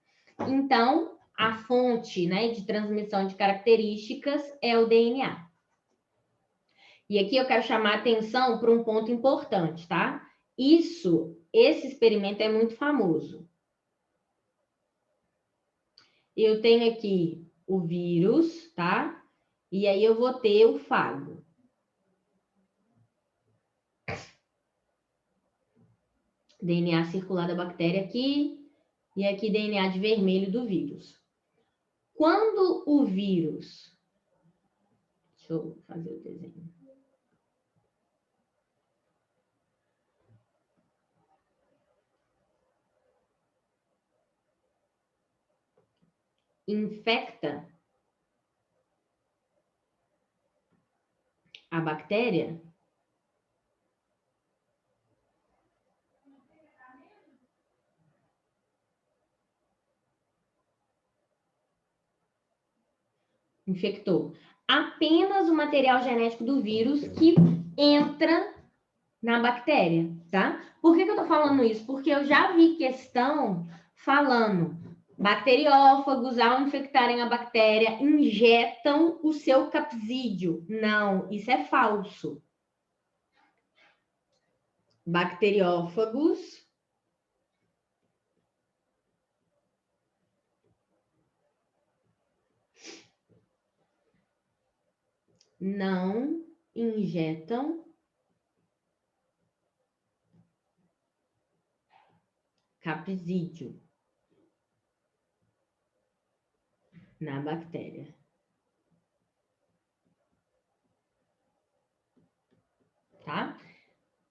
Então, a fonte, né, de transmissão de características é o DNA. E aqui eu quero chamar a atenção para um ponto importante, tá? Esse experimento é muito famoso. Eu tenho aqui o vírus, tá? E aí eu vou ter o fago. DNA circular da bactéria aqui, e aqui DNA de vermelho do vírus. Quando o vírus... Deixa eu fazer o desenho. Infecta a bactéria, infectou apenas o material genético do vírus que entra na bactéria, tá? Por que eu tô falando isso? Porque eu já vi questão falando bacteriófagos, ao infectarem a bactéria, injetam o seu capsídio. Não, isso é falso. Bacteriófagos não injetam capsídio na bactéria. tá?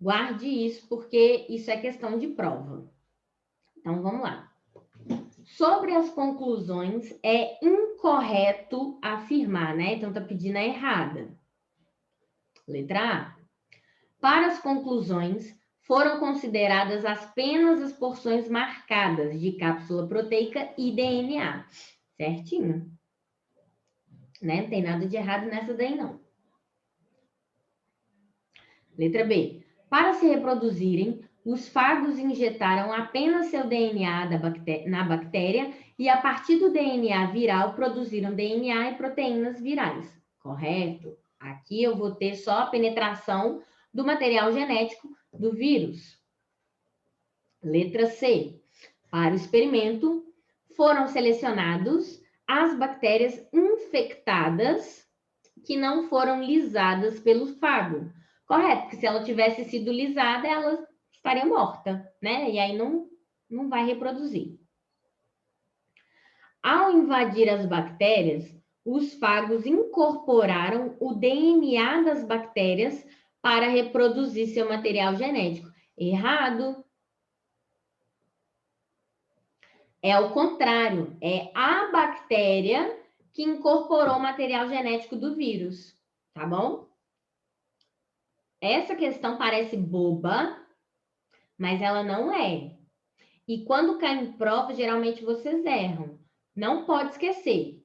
Guarde isso, porque isso é questão de prova. Então, vamos lá. Sobre as conclusões, é incorreto afirmar, né? Então, tá pedindo a errada. Letra A. Para as conclusões, foram consideradas apenas as porções marcadas de cápsula proteica e DNA. Certinho. Né? Não tem nada de errado nessa daí, não. Letra B. Para se reproduzirem, os fagos injetaram apenas seu DNA na bactéria e, a partir do DNA viral, produziram DNA e proteínas virais. Correto? Aqui eu vou ter só a penetração do material genético do vírus. Letra C. Para o experimento, foram selecionados as bactérias infectadas que não foram lisadas pelo fago. Correto, porque se ela tivesse sido lisada, ela estaria morta, né? E aí não vai reproduzir. Ao invadir as bactérias, os fagos incorporaram o DNA das bactérias para reproduzir seu material genético. Errado. É o contrário, é a bactéria que incorporou o material genético do vírus, tá bom? Essa questão parece boba, mas ela não é. E quando cai em prova, geralmente vocês erram. Não pode esquecer.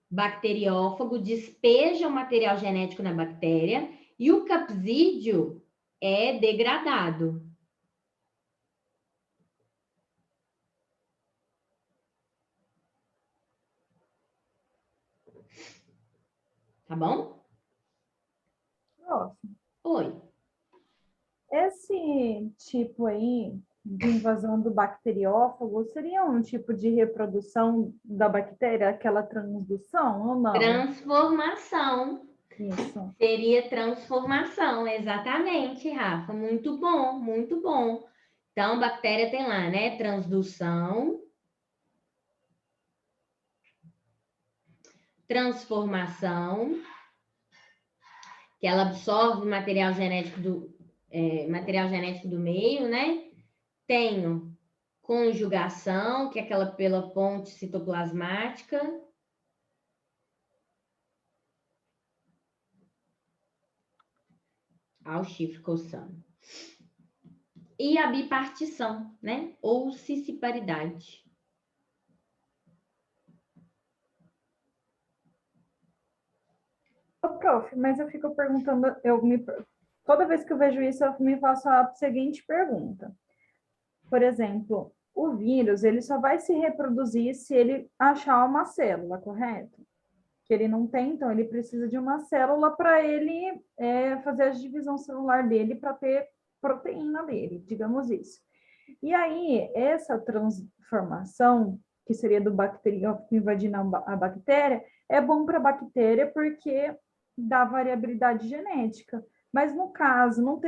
Bacteriófago despeja o material genético na bactéria e o capsídeo é degradado. Tá bom? Nossa. Oi. Esse tipo aí de invasão do bacteriófago seria um tipo de reprodução da bactéria, aquela transdução ou não? Transformação. Isso. Seria transformação, exatamente, Rafa. Muito bom, muito bom. Então, bactéria tem lá, né? Transdução, transformação, que ela absorve o material genético do meio, né? Tenho conjugação, que é aquela pela ponte citoplasmática. Ao chifre coçando. E a bipartição, né? Ou cisparidade. Ô, prof, mas eu fico perguntando, toda vez que eu vejo isso, eu me faço a seguinte pergunta. Por exemplo, o vírus, ele só vai se reproduzir se ele achar uma célula, correto? Que ele não tem, então ele precisa de uma célula para ele fazer a divisão celular dele para ter proteína dele, digamos isso. E aí, essa transformação, que seria do bacteriófago invadindo a bactéria, é bom para a bactéria porque dá variabilidade genética. Mas no caso, não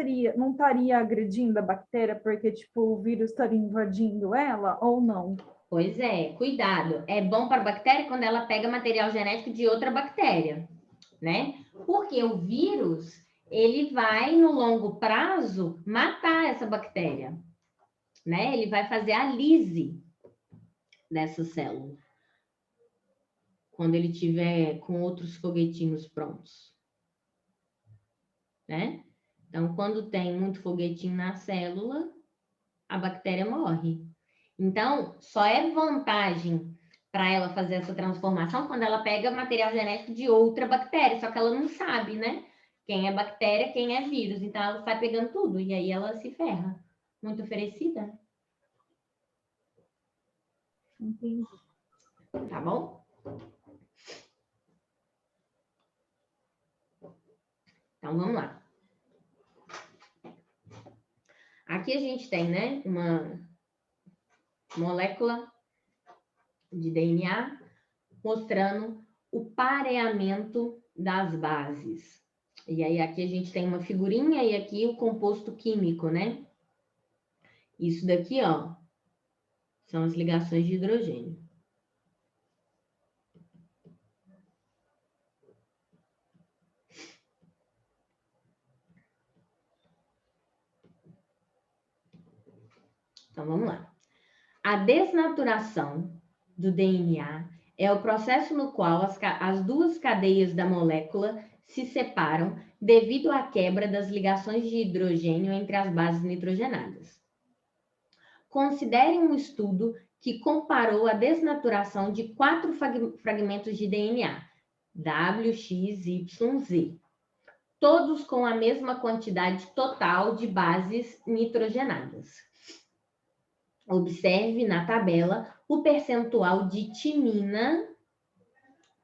estaria agredindo a bactéria porque tipo o vírus estaria invadindo ela ou não? Pois é, cuidado. É bom para a bactéria quando ela pega material genético de outra bactéria, né? Porque o vírus, ele vai, no longo prazo, matar essa bactéria, né? Ele vai fazer a lise dessa célula. Quando ele tiver com outros foguetinhos prontos, né? Então, quando tem muito foguetinho na célula, a bactéria morre. Então, só é vantagem para ela fazer essa transformação quando ela pega material genético de outra bactéria, só que ela não sabe, né? Quem é bactéria, quem é vírus. Então, ela sai pegando tudo e aí ela se ferra. Muito oferecida. Entendi. Tá bom? Então, vamos lá. Aqui a gente tem, né, uma molécula de DNA mostrando o pareamento das bases. E aí aqui a gente tem uma figurinha e aqui o composto químico, né? Isso daqui, ó, são as ligações de hidrogênio. Então, vamos lá. A desnaturação do DNA é o processo no qual as duas cadeias da molécula se separam devido à quebra das ligações de hidrogênio entre as bases nitrogenadas. Considere um estudo que comparou a desnaturação de 4 fragmentos de DNA, W, X, Y, Z, todos com a mesma quantidade total de bases nitrogenadas. Observe na tabela o percentual de timina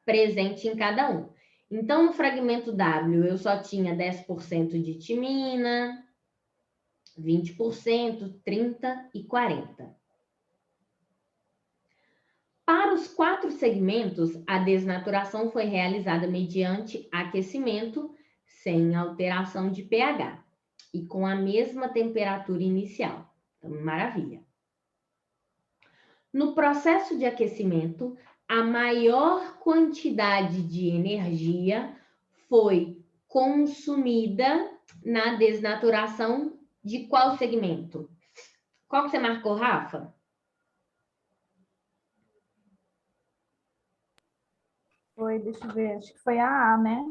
presente em cada um. Então, no fragmento W, eu só tinha 10% de timina, 20%, 30% e 40%. Para os 4 segmentos, a desnaturação foi realizada mediante aquecimento, sem alteração de pH, e com a mesma temperatura inicial. Então, maravilha. No processo de aquecimento, a maior quantidade de energia foi consumida na desnaturação de qual segmento? Qual que você marcou, Rafa? Foi, deixa eu ver, acho que foi a A, né?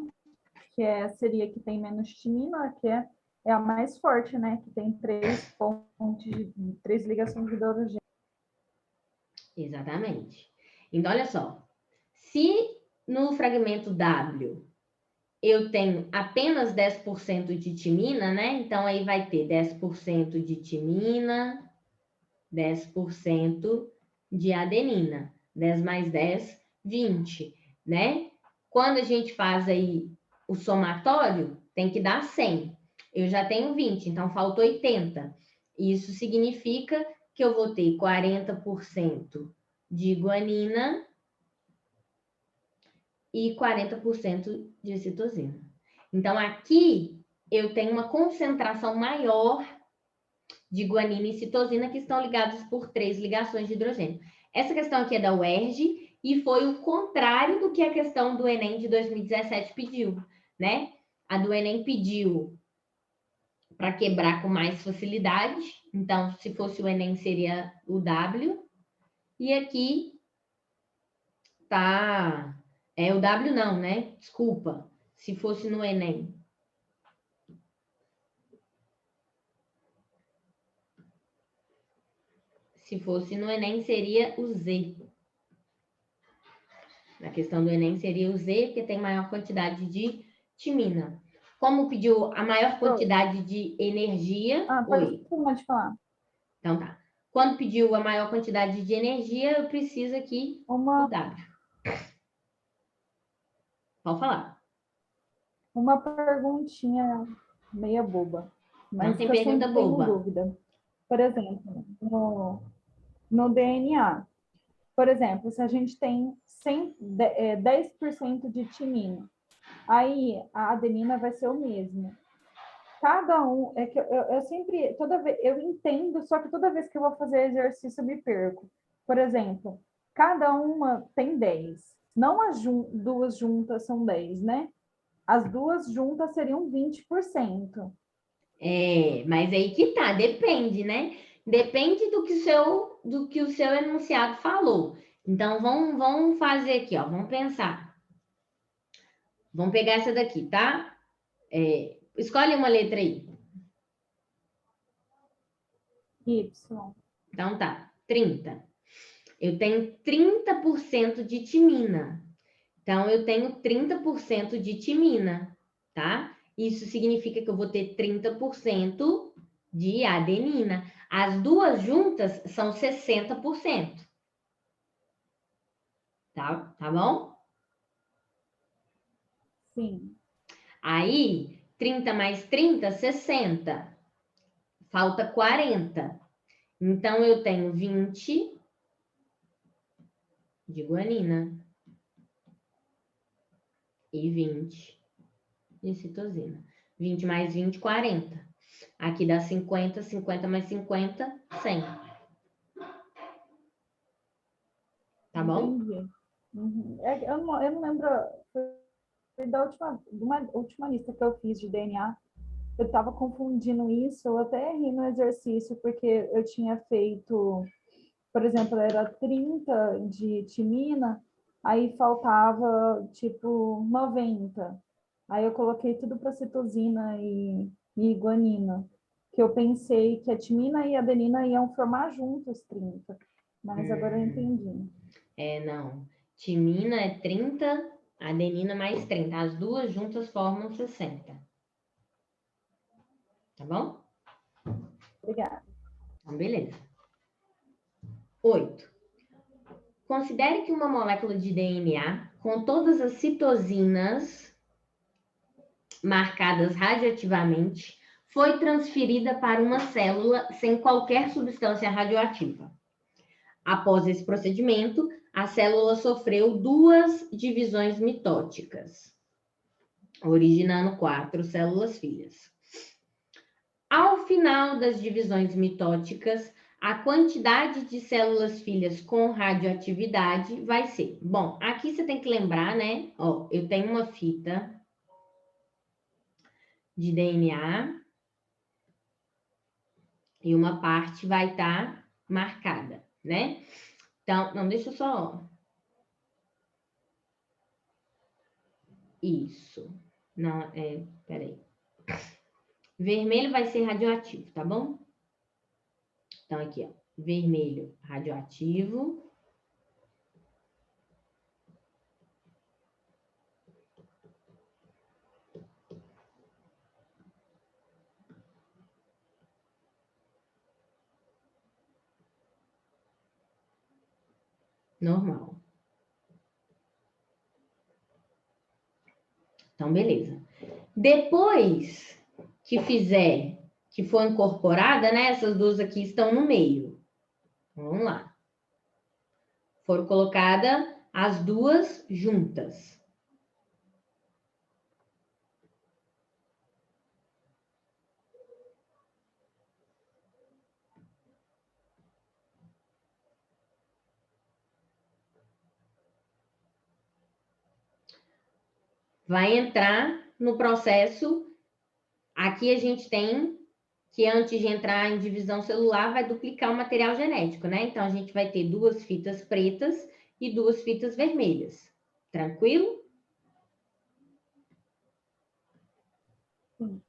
Que seria que tem menos timina, que é a mais forte, né? Que tem 3 ligações de hidrogênio. Exatamente. Então, olha só. Se no fragmento W eu tenho apenas 10% de timina, né? Então, aí vai ter 10% de timina, 10% de adenina. 10 mais 10, 20, né? Quando a gente faz aí o somatório, tem que dar 100. Eu já tenho 20, então falta 80. Isso significa que eu vou ter 40% de guanina e 40% de citosina. Então, aqui eu tenho uma concentração maior de guanina e citosina que estão ligados por 3 ligações de hidrogênio. Essa questão aqui é da UERJ e foi o contrário do que a questão do Enem de 2017 pediu, né? A do Enem pediu para quebrar com mais facilidade. Então, se fosse o Enem, seria o W. E aqui tá... É o W não, né? Desculpa. Se fosse no Enem. Se fosse no Enem, seria o Z. Na questão do Enem, seria o Z, porque tem maior quantidade de timina. Como pediu a maior quantidade de energia... Pode falar. Então tá. Quando pediu a maior quantidade de energia, eu preciso aqui do W. Pode falar. Uma perguntinha meia boba. Mas não tem que eu pergunta sempre tenho boba. dúvida. Por exemplo, no DNA, por exemplo, se a gente tem 10% de timina, aí a adenina vai ser o mesmo. Cada um, é que eu sempre, toda vez, eu entendo, só que toda vez que eu vou fazer exercício eu me perco. Por exemplo, cada uma tem 10. Não as duas juntas são 10, né? As duas juntas seriam 20%. Mas aí que tá, depende, né? Depende do que o seu enunciado falou. Então, vamos fazer aqui, ó, vamos pensar. Vamos pegar essa daqui, tá? Escolhe uma letra aí. Y. Então tá, 30. Eu tenho 30% de timina. Então, eu tenho 30% de timina, tá? Isso significa que eu vou ter 30% de adenina. As duas juntas são 60%. Tá bom? Sim. Aí, 30 mais 30, 60. Falta 40. Então, eu tenho 20 de guanina e 20 de citosina. 20 mais 20, 40. Aqui dá 50, 50 mais 50, 100. Tá bom? Entendi. Uhum. Eu não lembro, foi de uma última lista que eu fiz de DNA, eu estava confundindo isso, eu até errei no exercício, porque eu tinha feito, por exemplo, era 30 de timina, aí faltava tipo 90. Aí eu coloquei tudo para citosina e guanina, que eu pensei que a timina e a adenina iam formar juntos 30, mas agora eu entendi. Não. Timina é 30, adenina mais 30. As duas juntas formam 60. Tá bom? Obrigada. Então, beleza. 8. Considere que uma molécula de DNA com todas as citosinas marcadas radioativamente foi transferida para uma célula sem qualquer substância radioativa. Após esse procedimento, a célula sofreu 2 divisões mitóticas, originando 4 células filhas. Ao final das divisões mitóticas, a quantidade de células filhas com radioatividade vai ser... Bom, aqui você tem que lembrar, né? Ó, eu tenho uma fita de DNA e uma parte vai estar marcada, né? Então, não, deixa eu só... Isso. Não, peraí. Vermelho vai ser radioativo, tá bom? Então, aqui, ó. Vermelho, radioativo. Normal. Então, beleza. Depois que for incorporada, né? Essas duas aqui estão no meio. Vamos lá. Foram colocadas as duas juntas. Vai entrar no processo. Aqui a gente tem que antes de entrar em divisão celular, vai duplicar o material genético, né? Então, a gente vai ter 2 fitas pretas e 2 fitas vermelhas. Tranquilo? Sim.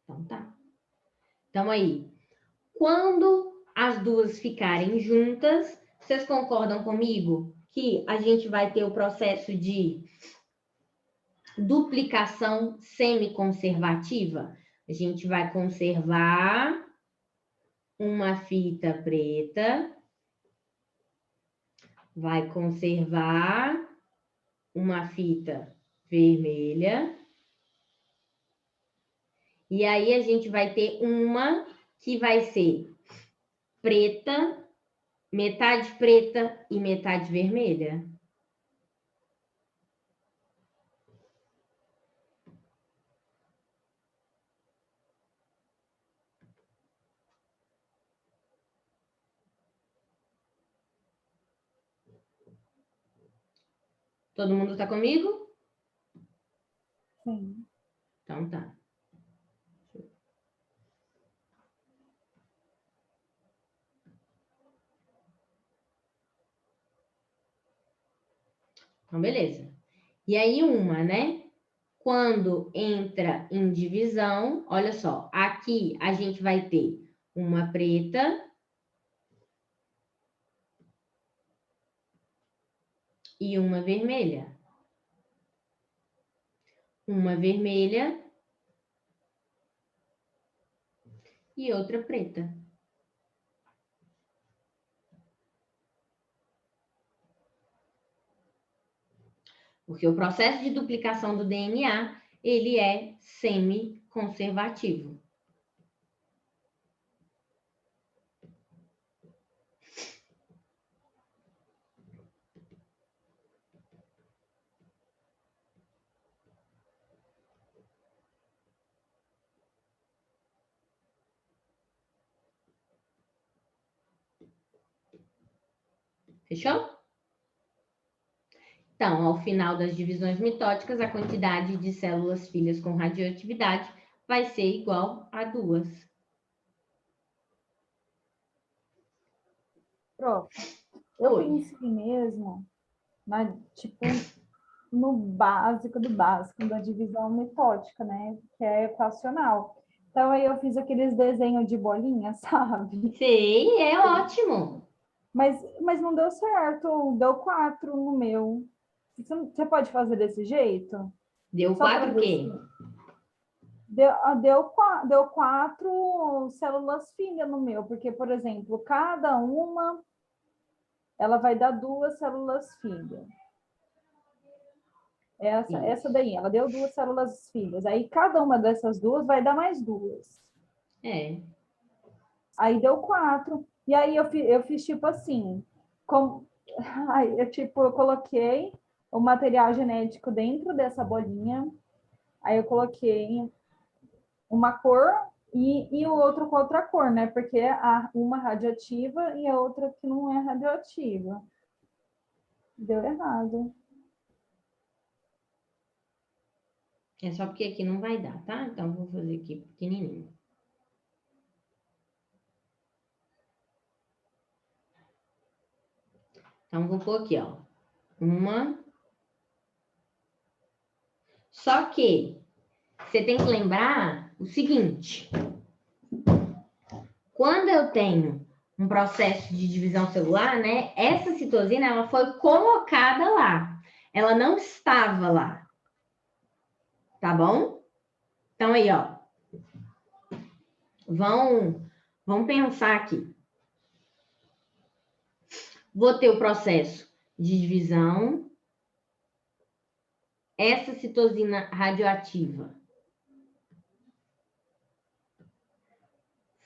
Então, tá. Então, aí, quando as duas ficarem juntas, vocês concordam comigo que a gente vai ter o processo de duplicação semiconservativa? A gente vai conservar uma fita preta, vai conservar uma fita vermelha, e aí a gente vai ter uma que vai ser preta, metade preta e metade vermelha. Todo mundo está comigo? Sim. Então tá. Então, beleza. E aí, uma, né? Quando entra em divisão, olha só, aqui a gente vai ter uma preta e uma vermelha. Uma vermelha e outra preta. Porque o processo de duplicação do DNA, ele é semi-conservativo. Fechou? Então, ao final das divisões mitóticas, a quantidade de células filhas com radioatividade vai ser igual a 2. Prof, eu Oi. pensei mesmo, tipo, no básico do básico, da divisão mitótica, né? Que é equacional. Então, aí eu fiz aqueles desenhos de bolinha, sabe? Sei, é ótimo. Mas não deu certo, deu 4 no meu. Você pode fazer desse jeito? Deu Só para 4 o ver quê? se. Deu 4 células filhas no meu, porque, por exemplo, cada uma ela vai dar 2 células filhas. Essa Isso. daí, ela deu 2 células filhas. Aí cada uma dessas 2 vai dar mais 2. É. Aí deu 4. E aí eu fiz tipo assim, aí eu coloquei o material genético dentro dessa bolinha. Aí eu coloquei uma cor e o outro com outra cor, né? Porque uma radioativa e a outra que não é radioativa. Deu errado. É só porque aqui não vai dar, tá? Então, vou fazer aqui pequenininho. Então, vou pôr aqui, ó. Uma. Só que você tem que lembrar o seguinte. Quando eu tenho um processo de divisão celular, né? Essa citosina, ela foi colocada lá. Ela não estava lá. Tá bom? Então, aí, ó. Vamos pensar aqui. Vou ter o processo de divisão. Essa citosina radioativa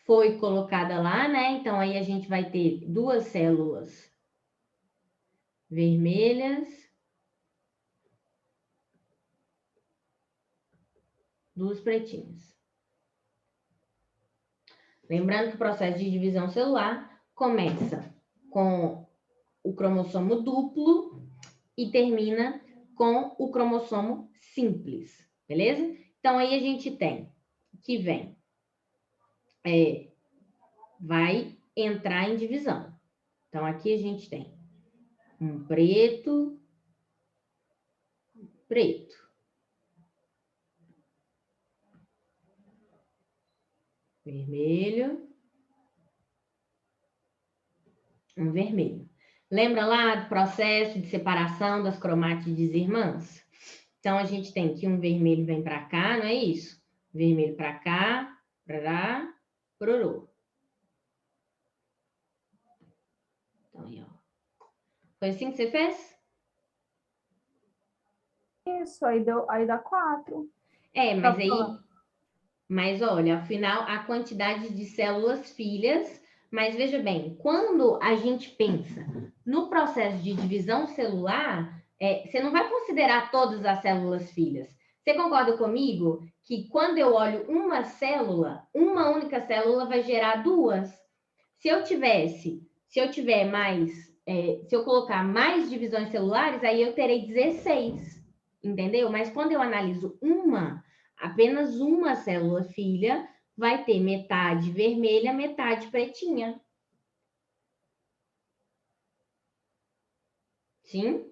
foi colocada lá, né? Então, aí a gente vai ter 2 células vermelhas, 2 pretinhas. Lembrando que o processo de divisão celular começa com o cromossomo duplo e termina com o cromossomo simples, beleza? Então, aí a gente tem que vai entrar em divisão. Então, aqui a gente tem um preto, vermelho, um vermelho. Lembra lá do processo de separação das cromátides irmãs? Então, a gente tem que um vermelho vem para cá, não é isso? Vermelho para cá, para pororô. Então, aí, ó. Foi assim que você fez? Isso, aí dá 4. Mas aí... Mas olha, afinal, a quantidade de células filhas... Mas veja bem, quando a gente pensa no processo de divisão celular, você não vai considerar todas as células filhas. Você concorda comigo que quando eu olho uma célula, uma única célula vai gerar 2? Se eu tiver mais, se eu colocar mais divisões celulares, aí eu terei 16, entendeu? Mas quando eu analiso apenas uma célula filha, vai ter metade vermelha, metade pretinha. Sim?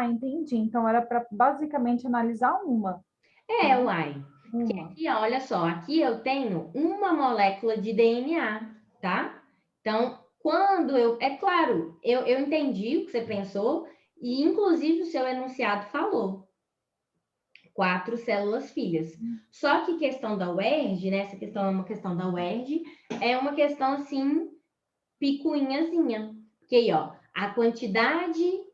Entendi. Então era para basicamente analisar uma. Né? Uai. Porque Uma. aqui, olha só, aqui eu tenho uma molécula de DNA, tá? Então, quando é claro, eu entendi o que você pensou, e inclusive o seu enunciado falou. 4 células filhas. Só que questão da UERJ, né? Essa questão é uma questão da UERJ, é uma questão assim, picuinhazinha. Porque aí, ó, a quantidade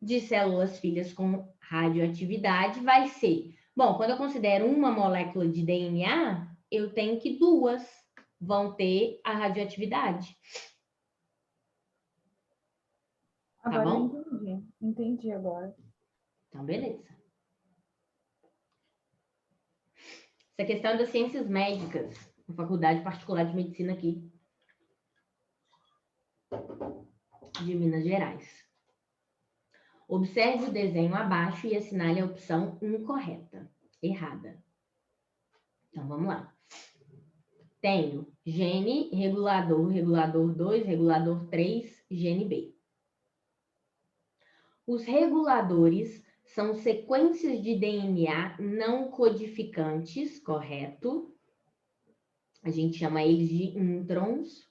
de células filhas com radioatividade vai ser... Bom, quando eu considero uma molécula de DNA, eu tenho que 2 vão ter a radioatividade. Tá Agora eu bom? entendi. Entendi agora. Então, beleza. Essa questão é das ciências médicas, na Faculdade Particular de Medicina aqui de Minas Gerais. Observe o desenho abaixo e assinale a opção incorreta, errada. Então, vamos lá. Tenho gene, regulador, regulador 2, regulador 3, gene B. Os reguladores são sequências de DNA não codificantes, correto? A gente chama eles de introns,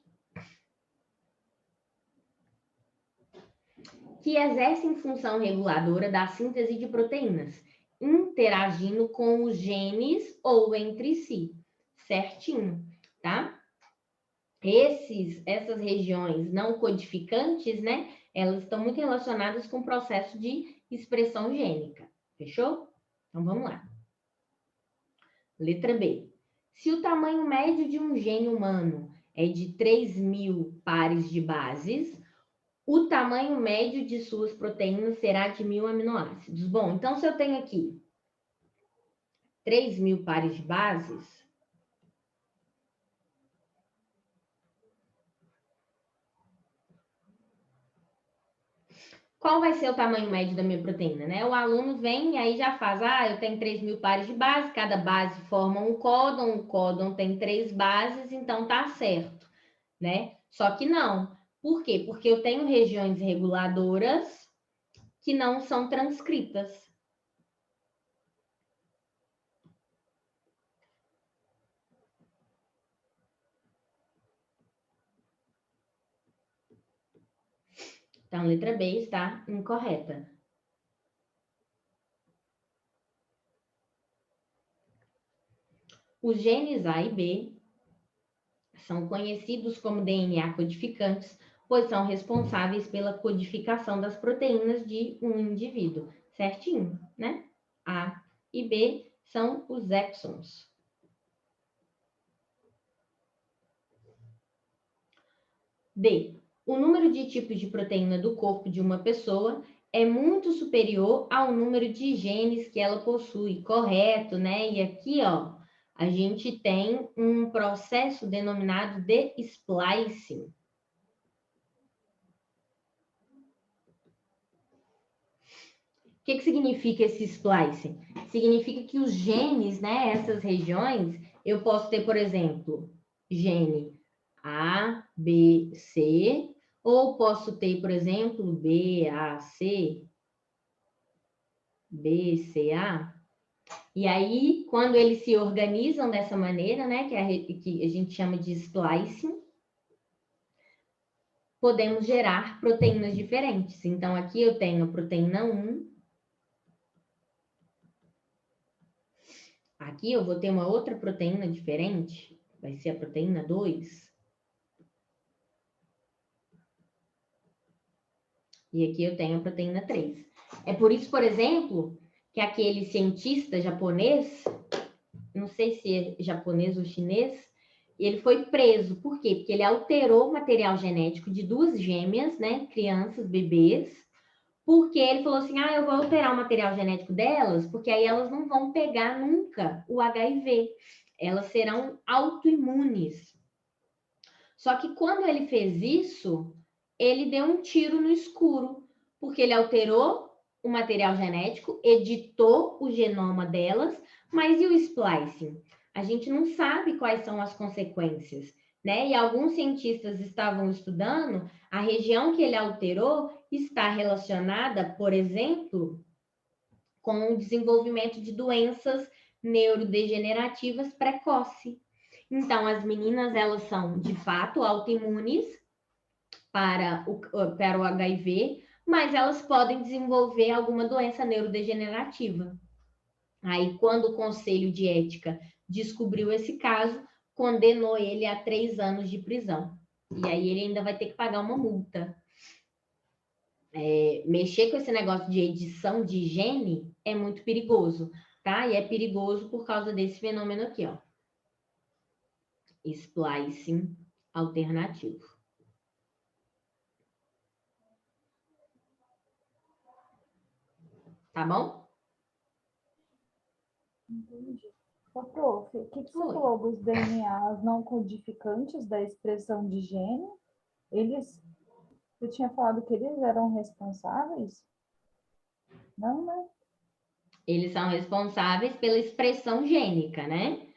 que exercem função reguladora da síntese de proteínas, interagindo com os genes ou entre si, certinho, tá? Essas regiões não codificantes, né? Elas estão muito relacionadas com o processo de expressão gênica, fechou? Então, vamos lá. Letra B. Se o tamanho médio de um gene humano é de 3.000 pares de bases, o tamanho médio de suas proteínas será de 1.000 aminoácidos. Bom, então se eu tenho aqui 3.000 pares de bases, qual vai ser o tamanho médio da minha proteína, né? O aluno vem e aí já faz, eu tenho 3.000 pares de base, cada base forma um códon tem 3 bases, então tá certo, né? Só que não. Por quê? Porque eu tenho regiões reguladoras que não são transcritas. Então, letra B está incorreta. Os genes A e B são conhecidos como DNA codificantes, pois são responsáveis pela codificação das proteínas de um indivíduo. Certinho, né? A e B são os exons. D. O número de tipos de proteína do corpo de uma pessoa é muito superior ao número de genes que ela possui, correto, né? E aqui, ó, a gente tem um processo denominado de splicing. O que significa esse splicing? Significa que os genes, né, essas regiões, eu posso ter, por exemplo, gene A, B, C, ou posso ter, por exemplo, B, A, C, B, C, A. E aí, quando eles se organizam dessa maneira, né, que a gente chama de splicing, podemos gerar proteínas diferentes. Então, aqui eu tenho a proteína 1, aqui eu vou ter uma outra proteína diferente, vai ser a proteína 2. E aqui eu tenho a proteína 3. É por isso, por exemplo, que aquele cientista japonês, não sei se é japonês ou chinês, ele foi preso. Por quê? Porque ele alterou o material genético de 2 gêmeas, né, crianças, bebês, porque ele falou assim, eu vou alterar o material genético delas, porque aí elas não vão pegar nunca o HIV. Elas serão autoimunes. Só que quando ele fez isso, ele deu um tiro no escuro, porque ele alterou o material genético, editou o genoma delas, mas e o splicing? A gente não sabe quais são as consequências, né? E alguns cientistas estavam estudando, a região que ele alterou está relacionada, por exemplo, com o desenvolvimento de doenças neurodegenerativas precoces. Então, as meninas, elas são, de fato, autoimunes para o HIV, mas elas podem desenvolver alguma doença neurodegenerativa. Aí, quando o Conselho de Ética descobriu esse caso, condenou ele a 3 anos de prisão. E aí ele ainda vai ter que pagar uma multa. Mexer com esse negócio de edição de gene é muito perigoso, tá? E é perigoso por causa desse fenômeno aqui, ó. Splicing alternativo. Tá bom? Entendi. Ô, prof, o que você falou dos DNAs não codificantes da expressão de gene? Você tinha falado que eles eram responsáveis? Não, né? Eles são responsáveis pela expressão gênica, né?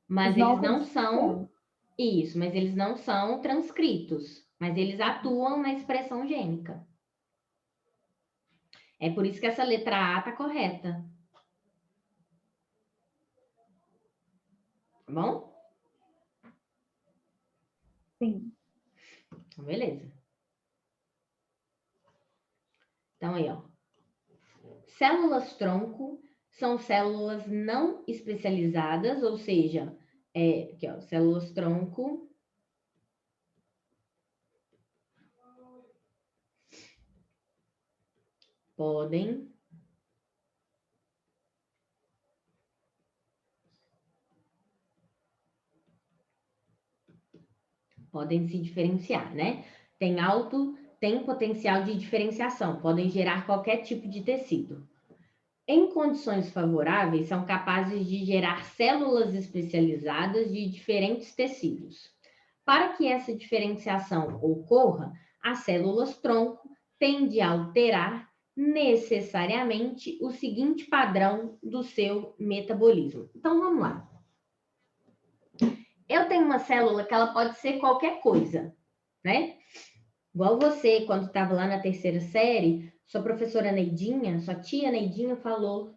Mas Eles não eles não são codificam. isso, mas eles não são transcritos, mas eles atuam na expressão gênica. É por isso que essa letra A está correta. Tá bom? Sim. Então, beleza. Então, aí, ó. Células-tronco são células não especializadas, ou seja, aqui, ó, células-tronco podem se diferenciar, né? Tem potencial de diferenciação, podem gerar qualquer tipo de tecido. Em condições favoráveis, são capazes de gerar células especializadas de diferentes tecidos. Para que essa diferenciação ocorra, as células-tronco tendem a alterar necessariamente o seguinte padrão do seu metabolismo. Então, vamos lá. Eu tenho uma célula que ela pode ser qualquer coisa, né? Igual você, quando estava lá na terceira série, sua professora Neidinha, sua tia Neidinha falou: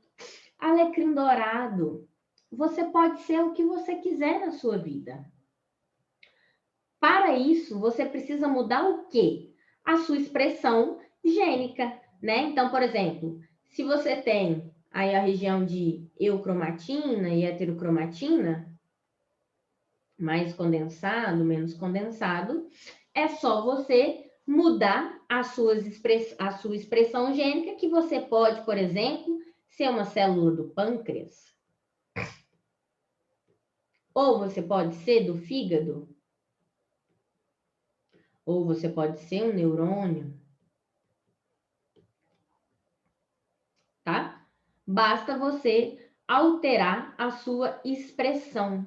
alecrim dourado, você pode ser o que você quiser na sua vida. Para isso, você precisa mudar o quê? A sua expressão gênica, né? Então, por exemplo, se você tem aí a região de eucromatina e heterocromatina, mais condensado, menos condensado, é só você mudar a sua expressão gênica, que você pode, por exemplo, ser uma célula do pâncreas, ou você pode ser do fígado, ou você pode ser um neurônio, tá? Basta você alterar a sua expressão.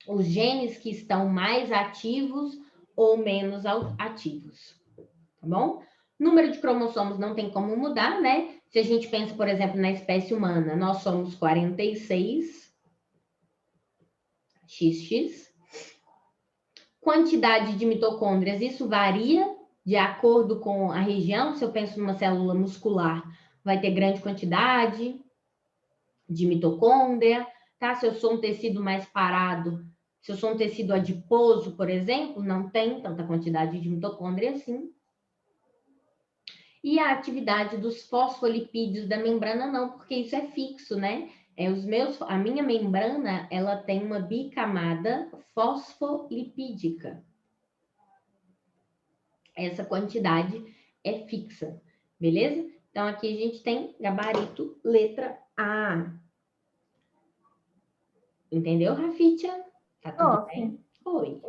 Os genes que estão mais ativos ou menos ativos, tá bom? Número de cromossomos não tem como mudar, né? Se a gente pensa, por exemplo, na espécie humana, nós somos 46 XX. Quantidade de mitocôndrias, isso varia de acordo com a região. Se eu penso numa célula muscular, vai ter grande quantidade de mitocôndria, tá? Se eu sou um tecido mais parado, se eu sou um tecido adiposo, por exemplo, não tem tanta quantidade de mitocôndria assim. E a atividade dos fosfolipídios da membrana não, porque isso é fixo, né? A minha membrana, ela tem uma bicamada fosfolipídica. Essa quantidade é fixa, beleza? Então, aqui a gente tem gabarito letra A. Entendeu, Rafitia? Tá tudo bem? Oi.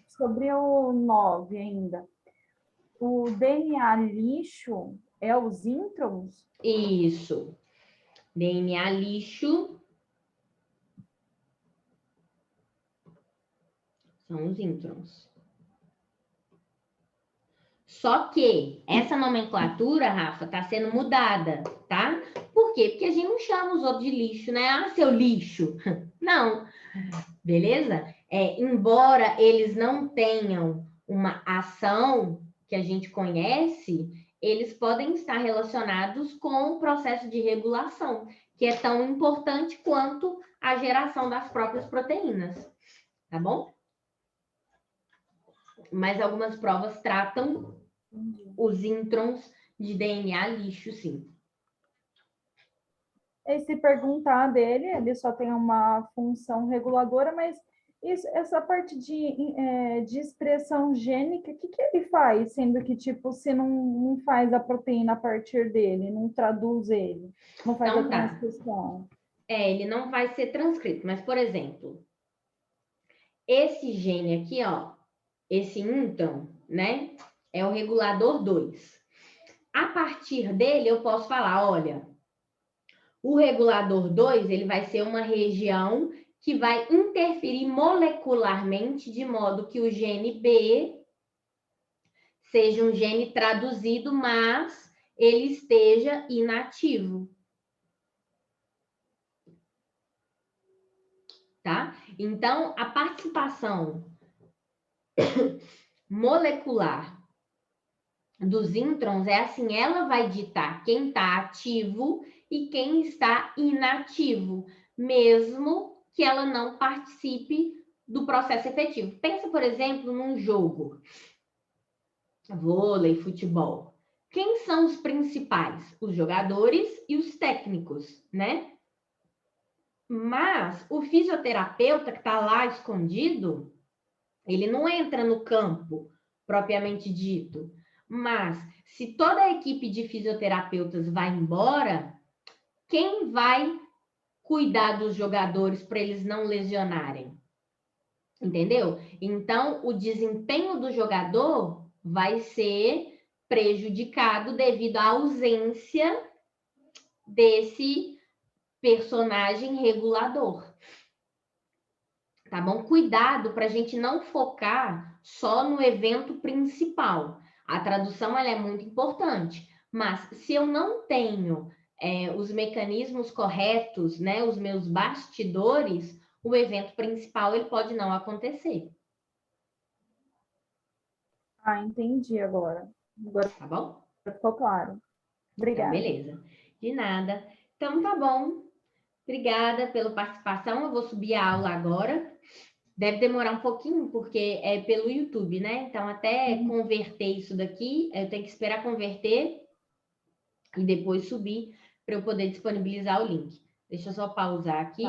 Sobre o 9 ainda. O DNA lixo é os introns? Isso. DNA lixo são os introns. Só que essa nomenclatura, Rafa, está sendo mudada, tá? Por quê? Porque a gente não chama os outros de lixo, né? Ah, seu lixo. Não. Beleza? Embora eles não tenham uma ação que a gente conhece, eles podem estar relacionados com o processo de regulação, que é tão importante quanto a geração das próprias proteínas. Tá bom? Mas algumas provas tratam os introns de DNA lixo, sim. E se perguntar dele, ele só tem uma função reguladora, mas essa parte de expressão gênica, o que ele faz? Sendo que, tipo, se não faz a proteína a partir dele, não traduz ele, não faz a Então tá. transcrição. Ele não vai ser transcrito, mas, por exemplo, esse gene aqui, ó, esse intron, né, é o regulador 2. A partir dele, eu posso falar, olha, o regulador 2, ele vai ser uma região que vai interferir molecularmente de modo que o gene B seja um gene traduzido, mas ele esteja inativo. Tá? Então, a participação molecular dos introns é assim, ela vai ditar quem está ativo e quem está inativo, mesmo que ela não participe do processo efetivo. Pensa, por exemplo, num jogo, vôlei, futebol. Quem são os principais? Os jogadores e os técnicos, né? Mas o fisioterapeuta que está lá escondido, ele não entra no campo propriamente dito. Mas se toda a equipe de fisioterapeutas vai embora, quem vai cuidar dos jogadores para eles não lesionarem? Entendeu? Então, o desempenho do jogador vai ser prejudicado devido à ausência desse personagem regulador. Tá bom? Cuidado para a gente não focar só no evento principal. A tradução ela é muito importante, mas se eu não tenho os mecanismos corretos, né, os meus bastidores, o evento principal ele pode não acontecer. Ah, entendi agora. Agora Tá bom? ficou claro. Obrigada. Então, beleza. De nada. Então, tá bom. Obrigada pela participação. Eu vou subir a aula agora. Deve demorar um pouquinho, porque é pelo YouTube, né? Então, até converter isso daqui, eu tenho que esperar converter e depois subir para eu poder disponibilizar o link. Deixa eu só pausar aqui.